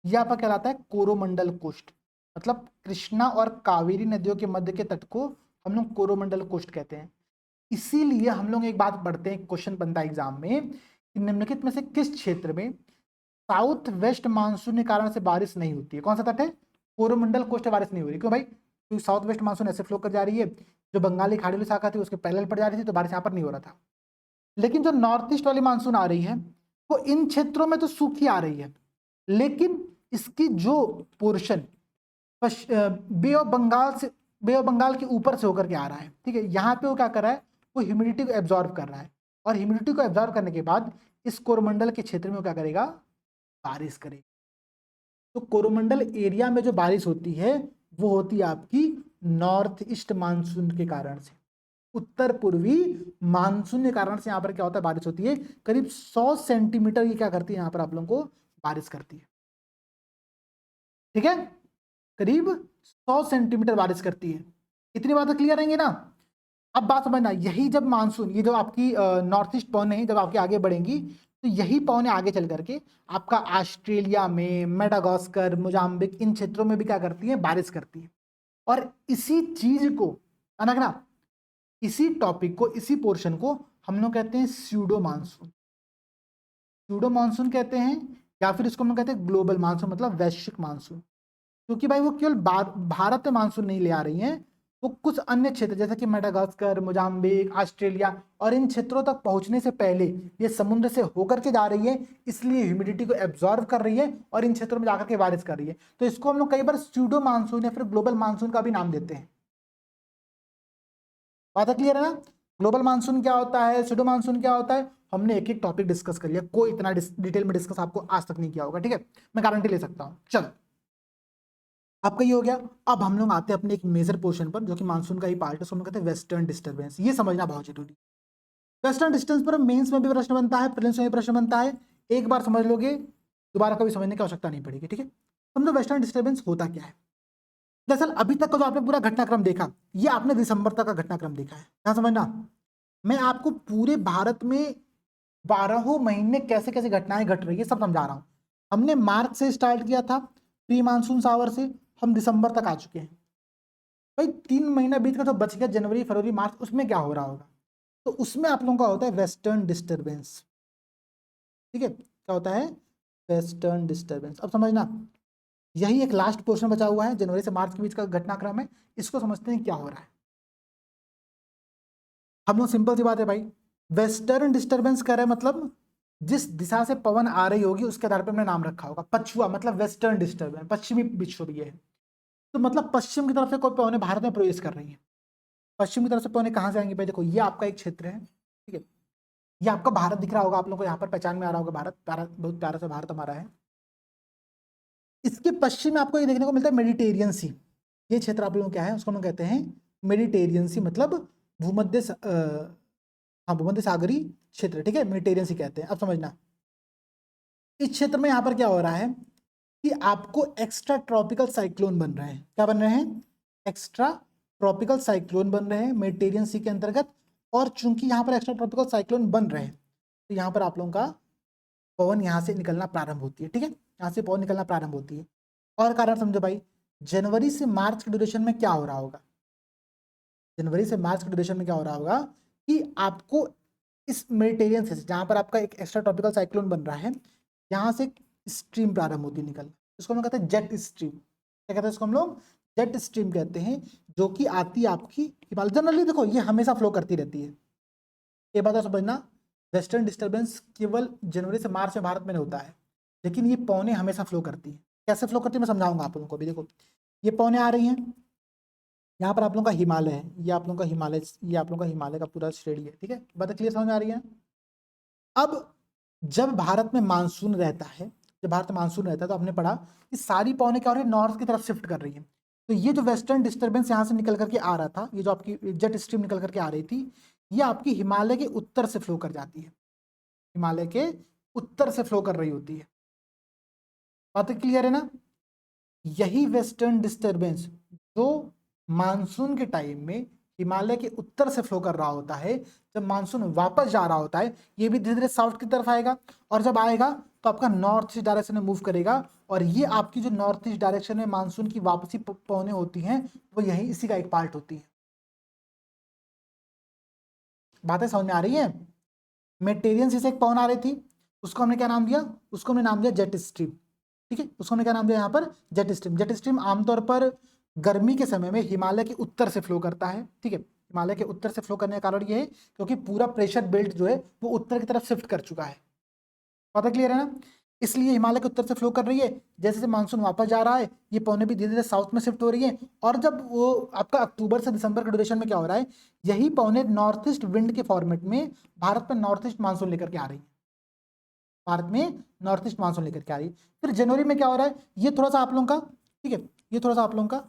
ये आपका कहलाता है कोरोमंडल कोस्ट, मतलब कृष्णा और कावेरी नदियों के मध्य के तट को हम लोग कोरोमंडल कोस्ट कहते हैं। इसीलिए हम लोग एक बात पढ़ते हैं, क्वेश्चन बनता है एग्जाम में, कि निम्नलिखित में से किस क्षेत्र में साउथ वेस्ट मानसून के कारण से बारिश नहीं होती है। कौन सा तट है, कोरोमंडल कोस्ट में बारिश नहीं हो रही। क्यों भाई, क्योंकि साउथ वेस्ट मानसून ऐसे फ्लो कर जा रही है, जो बंगाली खाड़ी वाली शाखा थी उसके पैरेलल पड़ जा रही थी, तो बारिश यहाँ पर नहीं हो रहा था। लेकिन जो नॉर्थ ईस्ट वाली मानसून आ रही है वो इन क्षेत्रों में तो सूखी आ रही है, लेकिन इसकी जो पोर्शन बे ऑफ बंगाल के ऊपर से होकर के आ रहा है। ठीक है, यहाँ पे वो क्या कर रहा है, वो ह्यूमिडिटी को एब्जॉर्व कर रहा है, और ह्यूमिडिटी को एब्जॉर्व करने के बाद इस कोरोमंडल के क्षेत्र में वो क्या करेगा, बारिश करेगा। तो कोरोमंडल एरिया में जो बारिश होती है वो होती है आपकी नॉर्थ ईस्ट मानसून के कारण से, उत्तर पूर्वी मानसून के कारण से यहाँ पर क्या होता है, बारिश होती है। करीब 100 सेंटीमीटर ये क्या करती है, यहाँ पर आप लोगों को बारिश करती है। ठीक है, करीब 100 सेंटीमीटर बारिश करती है। इतनी बातें क्लियर रहेंगी ना। अब बात समझना, यही जब मानसून, ये जो आपकी नॉर्थ ईस्ट पवनें जब आपके आगे बढ़ेंगी तो यही पवनें आगे चल करके आपका ऑस्ट्रेलिया में, मेडागास्कर, मोजाम्बिक, इन क्षेत्रों में भी क्या करती है, बारिश करती है। और इसी चीज को ना, इसी टॉपिक को, इसी पोर्शन को हम लोग कहते हैं स्यूडो मानसून। स्यूडो मानसून कहते हैं, या फिर इसको हम लोग कहते हैं ग्लोबल मानसून, मतलब वैश्विक मानसून। क्योंकि भाई वो केवल भारत में मानसून नहीं ले आ रही हैं, वो कुछ अन्य क्षेत्र जैसे कि मेडागास्कर, मोजाम्बिक, ऑस्ट्रेलिया, और इन क्षेत्रों तक पहुंचने से पहले ये समुद्र से होकर के जा रही है, इसलिए ह्यूमिडिटी को एब्जॉर्व कर रही है और इन क्षेत्रों में जाकर के बारिश कर रही है। तो इसको हम लोग कई बार स्यूडो मानसून या फिर ग्लोबल मानसून का भी नाम देते हैं। बात क्लियर है ना, ग्लोबल मानसून क्या होता है, स्यूडो मानसून क्या होता है, हमने एक एक टॉपिक डिस्कस कर लिया, कोई इतना डिटेल में डिस्कस आपको आज तक नहीं किया होगा। ठीक है, मैं गारंटी ले सकता हूं। चलो, आपका ये हो गया। अब हम लोग आते हैं अपने एक मेजर पोर्शन पर, जो कि मानसून का ही पार्ट है, उसको हम कहते हैं वेस्टर्न डिस्टर्बेंस। ये समझना बहुत जरूरी। वेस्टर्न डिस्टेंस पर मेंस में भी प्रश्न बनता है, प्रीलिम्स में भी प्रश्न बनता है। एक बार समझ लोगे दोबारा कभी समझने की आवश्यकता नहीं पड़ेगी। ठीक है, समझो वेस्टर्न डिस्टर्बेंस होता क्या है। दरअसल अभी तक का जो आपने पूरा घटनाक्रम देखा, ये आपने दिसंबर तक का घटनाक्रम देखा है। क्या समझना, मैं आपको पूरे भारत में 12 महीने कैसे कैसे घटनाएं घट रही है सब समझा रहा हूं। हमने मार्च से स्टार्ट किया था, प्री मानसून सावर से, हम दिसंबर तक आ चुके हैं। भाई 3 महीना बीत कर जो बच गया, जनवरी, फरवरी, मार्च, उसमें क्या हो रहा होगा, तो उसमें आप लोगों का होता है वेस्टर्न डिस्टर्बेंस। ठीक है, क्या होता है, वेस्टर्न डिस्टर्बेंस। अब समझना, यही एक लास्ट पोर्शन बचा हुआ है, जनवरी से मार्च के बीच का घटनाक्रम है, इसको समझते हैं क्या हो रहा है। हम लोग सिंपल सी बात है भाई, वेस्टर्न डिस्टर्बेंस कर रहे हैं मतलब जिस दिशा से पवन आ रही होगी उसके आधार पर हमने नाम रखा होगा। पछुआ मतलब वेस्टर्न डिस्टर्बेंस, पश्चिमी विक्षोभ ये है। तो मतलब पश्चिम की तरफ से कोई पवनें भारत में प्रवेश कर रही हैं। पश्चिम की तरफ से पवनें कहाँ से आएंगी भाई? देखो ये आपका एक क्षेत्र है, ठीक है, ये आपका भारत दिख रहा होगा आप लोगों को, यहाँ पर पहचान में आ रहा होगा भारत, प्यारा बहुत प्यारा सा भारत हमारा है। इसके पश्चिम में आपको ये देखने को मिलता है मेडिटेरियन सी। ये क्षेत्र आप लोगों को क्या है, उसको हम कहते हैं मेडिटेरियन सी, मतलब भूमध्य हाँ भूमध्य सागरीय क्षेत्र, ठीक है, मेडिटेरियन सी कहते हैं। अब समझना इस क्षेत्र में यहाँ पर क्या हो रहा है कि आपको एक्स्ट्रा ट्रॉपिकल साइक्लोन बन रहे हैं। क्या बन रहे हैं? एक्स्ट्रा ट्रॉपिकल साइक्लोन बन रहे हैं मेडिटेरियन सी के अंतर्गत। और चूंकि यहाँ पर एक्स्ट्रा ट्रॉपिकल साइक्लोन बन रहे हैं तो यहाँ पर आप लोगों का पवन यहाँ से निकलना प्रारंभ होती है, ठीक है, यहाँ से पवन निकलना प्रारंभ होती है। और कारण समझो भाई, जनवरी से मार्च के ड्यूरेशन में क्या हो रहा होगा? जनवरी से मार्च के ड्यूरेशन में क्या हो रहा होगा कि आपको इस मेडिटेरियन से जहाँ पर आपका एक एक्स्ट्रा ट्रॉपिकल साइक्लोन बन रहा है, यहाँ से स्ट्रीम प्रारंभ होती है निकलना, इसको हम लोग कहते हैं जेट स्ट्रीम। क्या कहते हैं इसको हम लोग? जेट स्ट्रीम कहते हैं, जो कि आती है आपकी हिमालय। जनरली देखो ये हमेशा फ्लो करती रहती है, ये बात तो समझना। वेस्टर्न डिस्टर्बेंस केवल जनवरी से मार्च में भारत में नहीं होता है, लेकिन ये पौने हमेशा फ्लो करती है। कैसे फ्लो करती है मैं समझाऊंगा आप लोगों को। भी देखो ये पौने आ रही हैं, यहाँ पर आप लोगों का हिमालय है, ये आप लोगों का हिमालय, ये आप लोगों का हिमालय का पूरा श्रेणी है, ठीक है, बात क्लियर समझ में आ रही है? अब जब भारत में मानसून रहता है, जब भारत में मानसून रहता है तो आपने पढ़ा कि सारी पवनें क्या हो रही है? नॉर्थ की तरफ शिफ्ट कर रही है। तो ये जो वेस्टर्न डिस्टर्बेंस यहाँ से निकल करके आ रहा था, ये जो आपकी जेट स्ट्रीम निकल करके आ रही थी, ये आपकी हिमालय के उत्तर से फ्लो कर जाती है, हिमालय के उत्तर से फ्लो कर रही होती है। बात क्लियर है ना? यही वेस्टर्न डिस्टर्बेंस जो मानसून के टाइम में हिमालय के उत्तर से फ्लो कर रहा होता है, जब मानसून वापस जा रहा होता है ये भी धीरे धीरे साउथ की तरफ आएगा, और जब आएगा तो आपका नॉर्थ ईस्ट डायरेक्शन में मूव करेगा। और ये आपकी जो नॉर्थ ईस्ट डायरेक्शन में मानसून की वापसी पवनें होती हैं वो यही इसी का एक पार्ट होती है। बातें समझ में आ रही है? मेडिटेरियन सी से एक पवन आ रही थी, उसको हमने क्या नाम दिया? उसको हमने नाम दिया जेट स्ट्रीम, ठीक है, उसको हमने क्या नाम दिया यहाँ पर? Jet stream. जेट स्ट्रीम आमतौर पर गर्मी के समय में हिमालय के उत्तर से फ्लो करता है, ठीक है, हिमालय के उत्तर से फ्लो करने का कारण ये है क्योंकि पूरा प्रेशर बेल्ट जो है वो उत्तर की तरफ शिफ्ट कर चुका है। पता क्लियर है ना? इसलिए हिमालय के उत्तर से फ्लो कर रही है, जैसे जैसे मानसून वापस जा रहा है ये पौने भी धीरे धीरे साउथ में शिफ्ट हो रही है। और जब वो आपका अक्टूबर से दिसंबर के ड्यूरेशन में क्या हो रहा है, यही पौने नॉर्थ ईस्ट विंड के फॉर्मेट में भारत में नॉर्थ ईस्ट मानसून लेकर के आ रही है, भारत में नॉर्थ ईस्ट मानसून लेकर के आ रही है। फिर जनवरी में क्या हो रहा है, ये थोड़ा सा आप लोगों का, ठीक है, ये थोड़ा सा आप लोगों का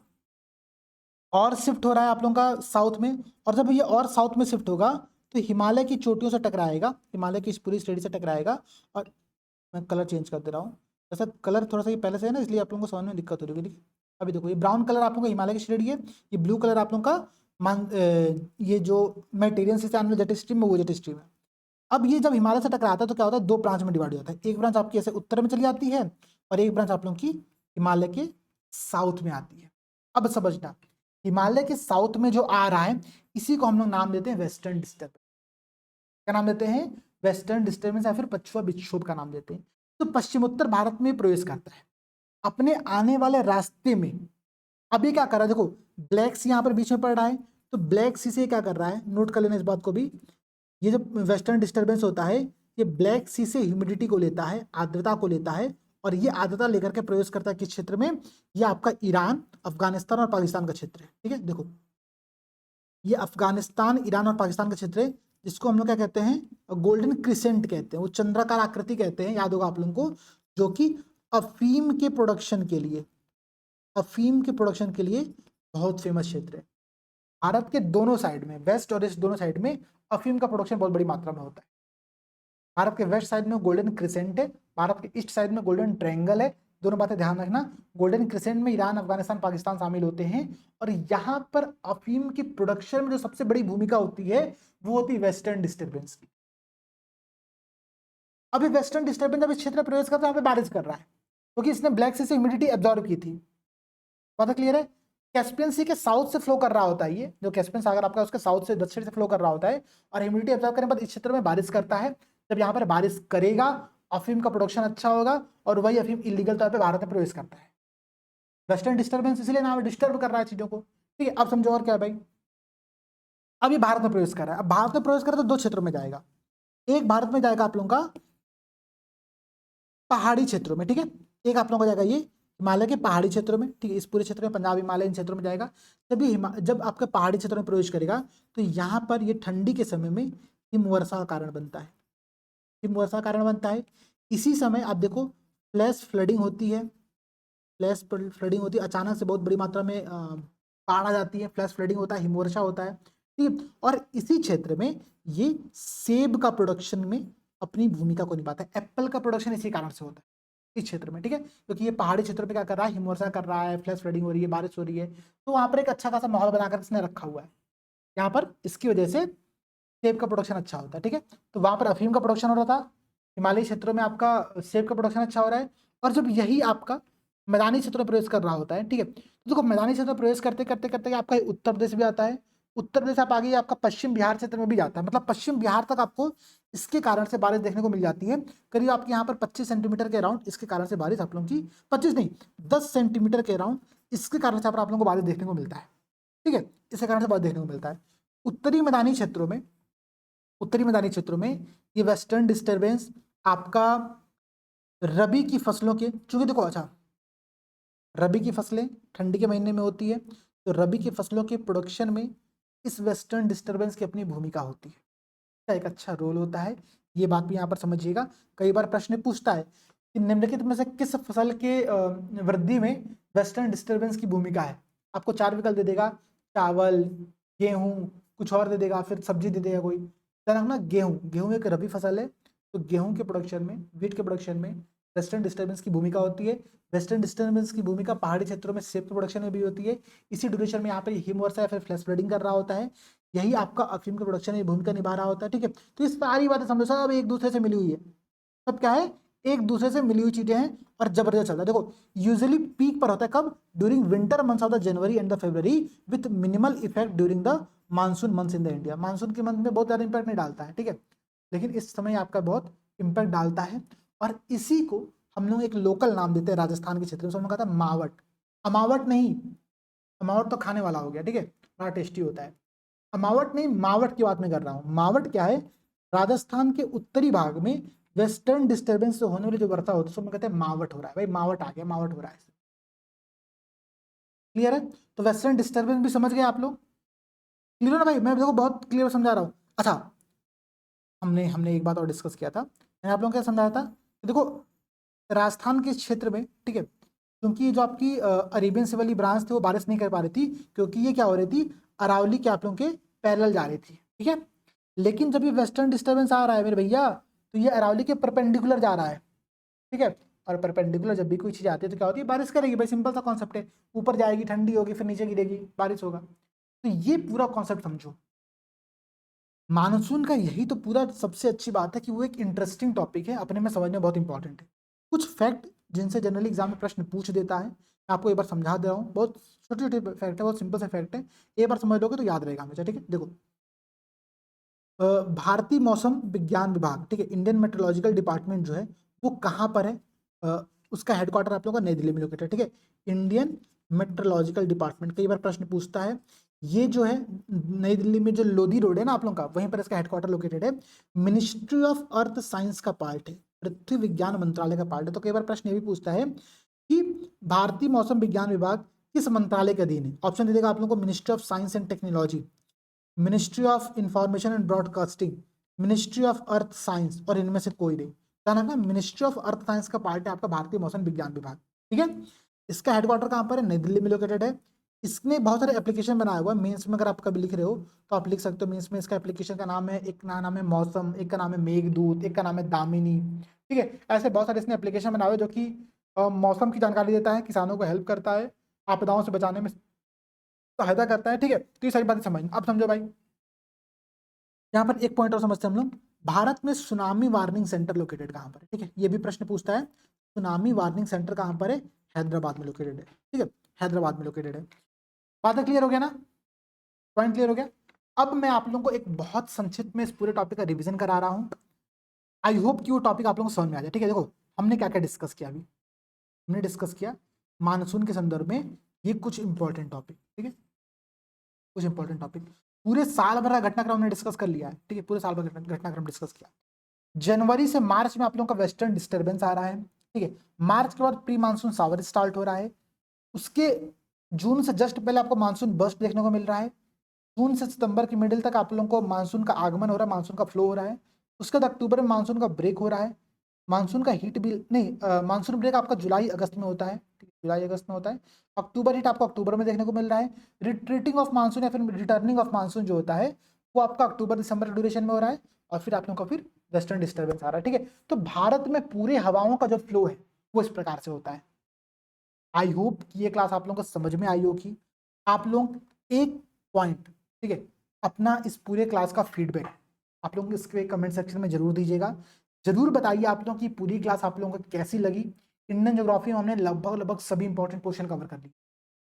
और शिफ्ट हो रहा है आप लोगों का साउथ में। और जब ये और साउथ में शिफ्ट होगा तो हिमालय की चोटियों से टकराएगा, हिमालय की इस पूरी श्रेणी से टकराएगा। और मैं कलर चेंज कर दे रहा हूँ, जैसा कलर थोड़ा सा ये पहले से है ना, इसलिए आप लोगों को समझ में दिक्कत हो रही है। अभी देखो ये ब्राउन कलर आप लोगों का हिमालय की श्रेणी है, ये ब्लू कलर आप लोगों का ये जो मेडिटेरियन से आने वाला जेट स्ट्रीम है वो जेट स्ट्रीम है। अब ये जब हिमालय से टकराता है तो क्या होता है, दो ब्रांच में डिवाइड हो जाता है। एक ब्रांच आपकी ऐसे उत्तर में चली जाती है और एक ब्रांच आप लोगों की हिमालय के साउथ में आती है। अब समझना, हिमालय के साउथ में जो आ रहा है इसी को हम लोग नाम देते हैं वेस्टर्न डिस्टर्बेंस। क्या नाम देते हैं? वेस्टर्न डिस्टर्बेंस या फिर पछुआ विक्षोभ का नाम देते हैं। तो पश्चिमोत्तर भारत में प्रवेश करता है अपने आने वाले रास्ते में। अभी क्या कर रहा है, देखो ब्लैक सी यहाँ पर बीच में पड़ रहा है, तो ब्लैक सी से क्या कर रहा है, नोट कर लेना इस बात को भी। ये जो वेस्टर्न डिस्टर्बेंस होता है ये ब्लैक सी से ह्यूमिडिटी को लेता है, आर्द्रता को लेता है, और ये आर्द्रता लेकर के प्रवेश करता है किस क्षेत्र में? ये आपका ईरान, अफगानिस्तान और पाकिस्तान का क्षेत्र है, ठीक है। देखो ये अफगानिस्तान, ईरान और पाकिस्तान का क्षेत्र है, जिसको हम लोग क्या कहते हैं? गोल्डन क्रिसेंट कहते हैं, वो चंद्राकार आकृति कहते हैं, याद होगा आप लोगों को, जो कि अफीम के प्रोडक्शन के लिए, अफीम के प्रोडक्शन के लिए बहुत फेमस क्षेत्र है। भारत के दोनों साइड में, वेस्ट और ईस्ट दोनों साइड में अफीम का प्रोडक्शन बहुत बड़ी मात्रा में होता है। भारत के वेस्ट साइड में गोल्डन क्रिसेंट है, भारत के ईस्ट साइड में गोल्डन ट्रायंगल है। दोनों बातें ध्यान रखना, गोल्डन क्रिसेंट में ईरान, अफगानिस्तान, पाकिस्तान शामिल होते हैं। और यहाँ पर अफीम की प्रोडक्शन में जो सबसे बड़ी भूमिका होती है वो होती है वेस्टर्न डिस्टर्बेंस की। अभी वेस्टर्न डिस्टर्बेंस जब इस क्षेत्र में प्रवेश करता है, यहाँ पे बारिश कर रहा है क्योंकि इसने ब्लैक सी से ह्यूमिडिटी एब्जॉर्ब की थी। बात क्लियर है? कैस्पियन सी के साउथ से फ्लो कर रहा होता है, ये जो कैस्पियन सागर आपका उसके साउथ से दक्षिण से फ्लो कर रहा होता है, और ह्यूमिडिटी एब्जॉर्ब करने के बाद इस क्षेत्र में बारिश करता है। जब यहाँ पर बारिश करेगा अफीम का प्रोडक्शन अच्छा होगा, और वही अफीम इलीगल तौर पर भारत में प्रवेश करता है। वेस्टर्न डिस्टर्बेंस इसलिए नाम डिस्टर्ब कर रहा है चीजों को, ठीक है। अब समझो और क्या है भाई, अब ये भारत में प्रवेश कर रहा है। अब भारत में प्रवेश कर रहा है तो 2 क्षेत्रों में जाएगा। एक भारत में जाएगा आप लोगों का पहाड़ी क्षेत्रों में, ठीक है। एक आप लोगों का जाएगा ये हिमालय के पहाड़ी क्षेत्रों में, ठीक है। इस पूरे क्षेत्र में पंजाब, हिमालय, इन क्षेत्रों में जाएगा। जब आपके पहाड़ी क्षेत्रों में प्रवेश करेगा तो यहाँ पर ये ठंडी के समय में हिमवर्षा का कारण बनता है। हिमवर्षा का कारण बनता है। इसी समय आप देखो फ्लैश फ्लडिंग होती है। फ्लैश फ्लडिंग होती है, अचानक से बहुत बड़ी मात्रा में बाढ़ आ जाती है, फ्लैश फ्लडिंग होता है, हिमवर्षा होता है, ठीक है। और इसी क्षेत्र में ये सेब का प्रोडक्शन में अपनी भूमिका को निभाता है। एप्पल का प्रोडक्शन इसी कारण से होता है इस क्षेत्र में, ठीक है। क्योंकि ये पहाड़ी क्षेत्र पे क्या कर रहा है, हिमवर्षा कर रहा है, फ्लैश फ्लडिंग हो रही है, बारिश हो रही है, तो वहां पर एक अच्छा खासा माहौल बनाकर इसने रखा हुआ है। यहाँ पर इसकी वजह से सेब का प्रोडक्शन अच्छा होता है, ठीक है। तो वहां पर अफीम का प्रोडक्शन हो रहा था, हिमालयी क्षेत्रों में आपका सेब का प्रोडक्शन अच्छा हो रहा है। और जब यही आपका मैदानी क्षेत्र में प्रवेश कर रहा होता है, ठीक है, तो देखो मैदानी क्षेत्र में प्रवेश करते करते करते आपका उत्तर प्रदेश भी आता है। उत्तर प्रदेश आप आगे आपका पश्चिम बिहार क्षेत्र में भी जाता है, मतलब पश्चिम बिहार तक आपको इसके कारण से बारिश देखने को मिल जाती है। करीब आपके यहाँ पर 25 सेंटीमीटर के अराउंड इसके कारण से बारिश आप लोगों की 25 नहीं 10 सेंटीमीटर के अराउंड इसके कारण से आप लोगों को बारिश देखने को मिलता है, ठीक है। इसके कारण से बारिश देखने को मिलता है। उत्तरी मैदानी क्षेत्रों में, उत्तरी मैदानी क्षेत्रों में ये वेस्टर्न डिस्टर्बेंस आपका रबी की फसलों के, चूंकि देखो अच्छा रबी की फसलें ठंडी के महीने में होती है, तो रबी की फसलों के प्रोडक्शन में इस वेस्टर्न डिस्टर्बेंस की अपनी भूमिका होती है, इसका एक अच्छा रोल होता है। ये बात भी यहाँ पर समझिएगा। कई बार प्रश्न पूछता है कि निम्नलिखित में से किस फसल के वृद्धि में वेस्टर्न डिस्टर्बेंस की भूमिका है। आपको 4 विकल्प दे देगा, चावल, गेहूं, कुछ और दे देगा, फिर सब्जी दे देगा कोई। ध्यान रखना गेहूं, गेहूं एक रबी फसल है, तो गेहूं के प्रोडक्शन में, व्हीट के प्रोडक्शन में वेस्टर्न डिस्टर्बेंस की भूमिका होती है। वेस्टर्न डिस्टर्बेंस की भूमिका पहाड़ी क्षेत्रों में सेब के प्रोडक्शन में भी होती है। इसी ड्यूरेशन में यहाँ पर हिमवर्षा या फिर फ्लैश फ्लडिंग कर रहा होता है, यही आपका अफीम के प्रोडक्शन में भूमिका निभा रहा होता है, ठीक है। तो इस सारी बातें समझो, सब एक दूसरे से मिली हुई है, सब क्या है, एक दूसरे से मिली हुई चीजें हैं और जबरदस्त चलता है। देखो यूजुअली पीक पर होता है कब, during winter months of the January and the February, with minimal effect during the monsoon months in the India. Monsoon के मंथ में बहुत ज्यादा इंपैक्ट नहीं डालता है, ठीक है, लेकिन इस समय आपका बहुत इंपैक्ट डालता है। और इसी को हम लोग एक लोकल नाम देते हैं राजस्थान के क्षेत्र में, हम लोग कहते हैं मावट। अमावट नहीं, अमावट तो खाने वाला हो गया, ठीक है, बड़ा टेस्टी होता है। अमावट नहीं, मावट की बात मैं कर रहा हूँ। मावट क्या है, राजस्थान के उत्तरी भाग में वेस्टर्न डिस्टर्बेंस से होने वाली जो वर्षा होती है उसको कहते हैं मावट हो रहा है। भाई मावट आ गया, मावट हो रहा है, क्लियर है। तो वेस्टर्न डिस्टर्बेंस भी समझ गए आप लोग, क्लियर है ना भाई। मैं देखो बहुत क्लियर समझा रहा हूँ। अच्छा, हमने हमने एक बात और डिस्कस किया था, मैंने आप लोगों को क्या समझाया था, देखो राजस्थान के क्षेत्र में, ठीक है, क्योंकि जो आपकी अरेबियन सी वाली ब्रांच थी वो बारिश नहीं कर पा रही थी, क्योंकि ये क्या हो रही थी, अरावली के आप लोगों के पैरेलल जा रही थी, ठीक है। लेकिन जब ये वेस्टर्न डिस्टर्बेंस आ रहा है मेरे भैया, तो ये अरावली के परपेंडिकुलर जा रहा है, ठीक है। और परपेंडिकुलर जब भी कोई चीज़ आती है तो क्या होती है, बारिश करेगी भाई, सिंपल सा कॉन्सेप्ट है। ऊपर जाएगी ठंडी होगी, फिर नीचे गिरेगी बारिश होगा। तो ये पूरा कॉन्सेप्ट समझो। मानसून का यही तो पूरा सबसे अच्छी बात है कि वो एक इंटरेस्टिंग टॉपिक है, अपने में समझना बहुत इंपॉर्टेंट है। कुछ फैक्ट जिनसे जनरली एग्जाम में प्रश्न पूछ देता है, मैं आपको एक बार समझा दे रहा हूँ। बहुत छोटे छोटे फैक्ट है, बहुत सिंपल से फैक्ट है, एक बार समझ लोगे तो याद रहेगा हमेशा, ठीक है। देखो भारतीय मौसम विज्ञान विभाग, ठीक है, इंडियन मेट्रोलॉजिकल डिपार्टमेंट जो है वो कहाँ पर है, उसका हेडक्वार्टर आप लोगों का नई दिल्ली में लोकेटेड है, ठीक है। इंडियन मेट्रोलॉजिकल डिपार्टमेंट, कई बार प्रश्न पूछता है, ये जो है नई दिल्ली में जो लोधी रोड है ना आप लोगों का, वहीं पर इसका हेडक्वार्टर लोकेटेड है। मिनिस्ट्री ऑफ अर्थ साइंस का पार्ट है, पृथ्वी विज्ञान मंत्रालय का पार्ट है। तो कई बार प्रश्न ये भी पूछता है कि भारतीय मौसम विज्ञान विभाग किस मंत्रालय के अधीन है। ऑप्शन दे देगा आप लोगों को, ministry of science and technology, ministry of information and broadcasting, ministry of earth science, और इनमें से कोई नहीं। क्या नाम है, मिनिस्ट्री ऑफ अर्थ साइंस का पार्ट है आपका भारतीय मौसम विज्ञान विभाग, ठीक है। इसका हेडक्वार्टर कहाँ पर है, नई दिल्ली में लोकेटेड है। इसने बहुत सारे एप्लीकेशन बनाया हुआ है, मेंस में अगर आप कभी लिख रहे हो तो आप लिख सकते हो मेंस में। इसका एप्लीकेशन का नाम है, एक का नाम है मौसम, एक का नाम है मेघदूत, एक का नाम है दामिनी, ठीक है। ऐसे बहुत सारे इसने एप्लीकेशन बनाए हुए जो कि मौसम की जानकारी देता है, किसानों को हेल्प करता है, आपदाओं से बचाने में सहायता करता है, ठीक है। तो ये सारी बातें समझ, अब समझो भाई। यहाँ पर एक पॉइंट और समझते हैं हम लोग, भारत में सुनामी वार्निंग सेंटर लोकेटेड कहाँ पर है, ठीक है। ये भी प्रश्न पूछता है, सुनामी वार्निंग सेंटर कहाँ पर है, हैदराबाद में लोकेटेड है, ठीक है, हैदराबाद में लोकेटेड है। बातें क्लियर हो गया ना, पॉइंट क्लियर हो गया। अब मैं आप लोगों को एक बहुत संक्षिप्त में इस पूरे टॉपिक का रिवीजन करा रहा हूँ। आई होप कि वो टॉपिक आप लोगों को समझ में आ जाए, ठीक है। देखो हमने क्या क्या डिस्कस किया, अभी हमने डिस्कस किया मानसून के संदर्भ में ये कुछ इंपॉर्टेंट टॉपिक, ठीक है, कुछ इंपॉर्टेंट टॉपिक। पूरे साल भर का घटनाक्रम हमने डिस्कस कर लिया है, ठीक है, पूरे साल भर का घटनाक्रम डिस्कस किया। जनवरी से मार्च में आप लोगों का वेस्टर्न डिस्टर्बेंस आ रहा है, ठीक है। मार्च के बाद प्री मानसून सावर स्टार्ट हो रहा है। उसके जून से जस्ट पहले आपको मानसून बस्ट देखने को मिल रहा है। जून से सितंबर की मिडिल तक आप लोगों को मानसून का आगमन हो रहा है, मानसून का फ्लो हो रहा है। उसके बाद अक्टूबर में मानसून का ब्रेक हो रहा है। मानसून का हीट भी नहीं, मानसून ब्रेक आपका जुलाई अगस्त में होता है, ठीक है, जुलाई अगस्त में होता है। अक्टूबर हीट आपको अक्टूबर में देखने को मिल रहा है। रिट्रीटिंग ऑफ मानसून या फिर रिटर्निंग ऑफ मानसून जो होता है वो आपका अक्टूबर दिसंबर के ड्यूरेशन में हो रहा है। और फिर आप लोगों का फिर वेस्टर्न डिस्टर्बेंस आ रहा है, ठीक है। तो भारत में पूरे हवाओं का जो फ्लो है वो इस प्रकार से होता है। आई होप कि ये क्लास आप लोगों को समझ में आई होगी। आप लोग एक पॉइंट, ठीक है, अपना इस पूरे क्लास का फीडबैक आप लोग इसके कमेंट सेक्शन में जरूर दीजिएगा। जरूर बताइए आप लोगों की पूरी क्लास आप लोगों को कैसी लगी। इंडियन ज्योग्राफी में हमने लगभग लगभग सभी इंपॉर्टेंट क्वेश्चन कवर कर लिए।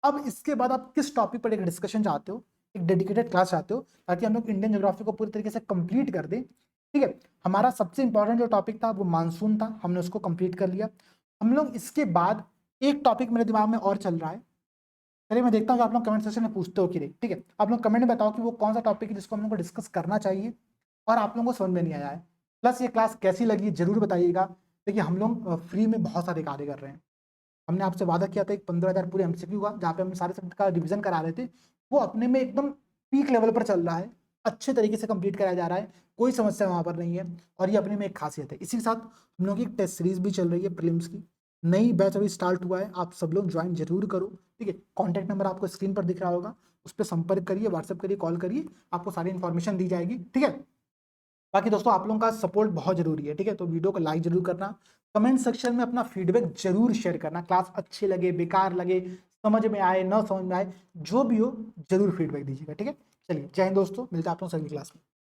अब इसके बाद आप किस टॉपिक पर एक डिस्कशन चाहते हो, एक डेडिकेटेड क्लास चाहते हो, ताकि हम लोग इंडियन ज्योग्राफी को पूरी तरीके से कंप्लीट कर दें, ठीक है। हमारा सबसे इंपॉर्टेंट जो टॉपिक था वो मानसून था, हमने उसको कंप्लीट कर लिया। हम लोग इसके बाद एक टॉपिक मेरे दिमाग में और चल रहा है, चलिए मैं देखता हूँ कि आप लोग कमेंट सेक्शन में पूछते हो कि नहीं, ठीक है। आप लोग कमेंट में बताओ कि वो कौन सा टॉपिक है जिसको हम लोग को डिस्कस करना चाहिए और आप लोगों को समझ में नहीं आया है। प्लस ये क्लास कैसी लगी जरूर बताइएगा। देखिए हम लोग फ्री में बहुत सारे कार्य कर रहे हैं। हमने आपसे वादा किया था एक 15,000 पूरे एमसीक्यू का, जहाँ पे हम सारे सब्जेक्ट का रिवीजन करा रहे थे। वो अपने में एकदम पीक लेवल पर चल रहा है, अच्छे तरीके से कंप्लीट कराया जा रहा है, कोई समस्या वहाँ पर नहीं है। और ये अपने में एक खासियत है। इसी के साथ हम लोग की एक टेस्ट सीरीज भी चल रही है प्रीलिम्स की, नई बैच अभी स्टार्ट हुआ है, आप सब लोग ज्वाइन जरूर करो, ठीक है। कॉन्टैक्ट नंबर आपको स्क्रीन पर दिख रहा होगा, उस पर संपर्क करिए, व्हाट्सएप करिए, कॉल करिए, आपको सारी इन्फॉर्मेशन दी जाएगी, ठीक है। बाकी दोस्तों आप लोगों का सपोर्ट बहुत जरूरी है, ठीक है। तो वीडियो को लाइक जरूर करना, कमेंट सेक्शन में अपना फीडबैक जरूर शेयर करना, क्लास अच्छी लगे बेकार लगे, समझ में आए ना समझ में आए, जो भी हो जरूर फीडबैक दीजिएगा, ठीक है। चलिए जय हिंद दोस्तों, मिलते हैं आप लोगों से अगली क्लास में।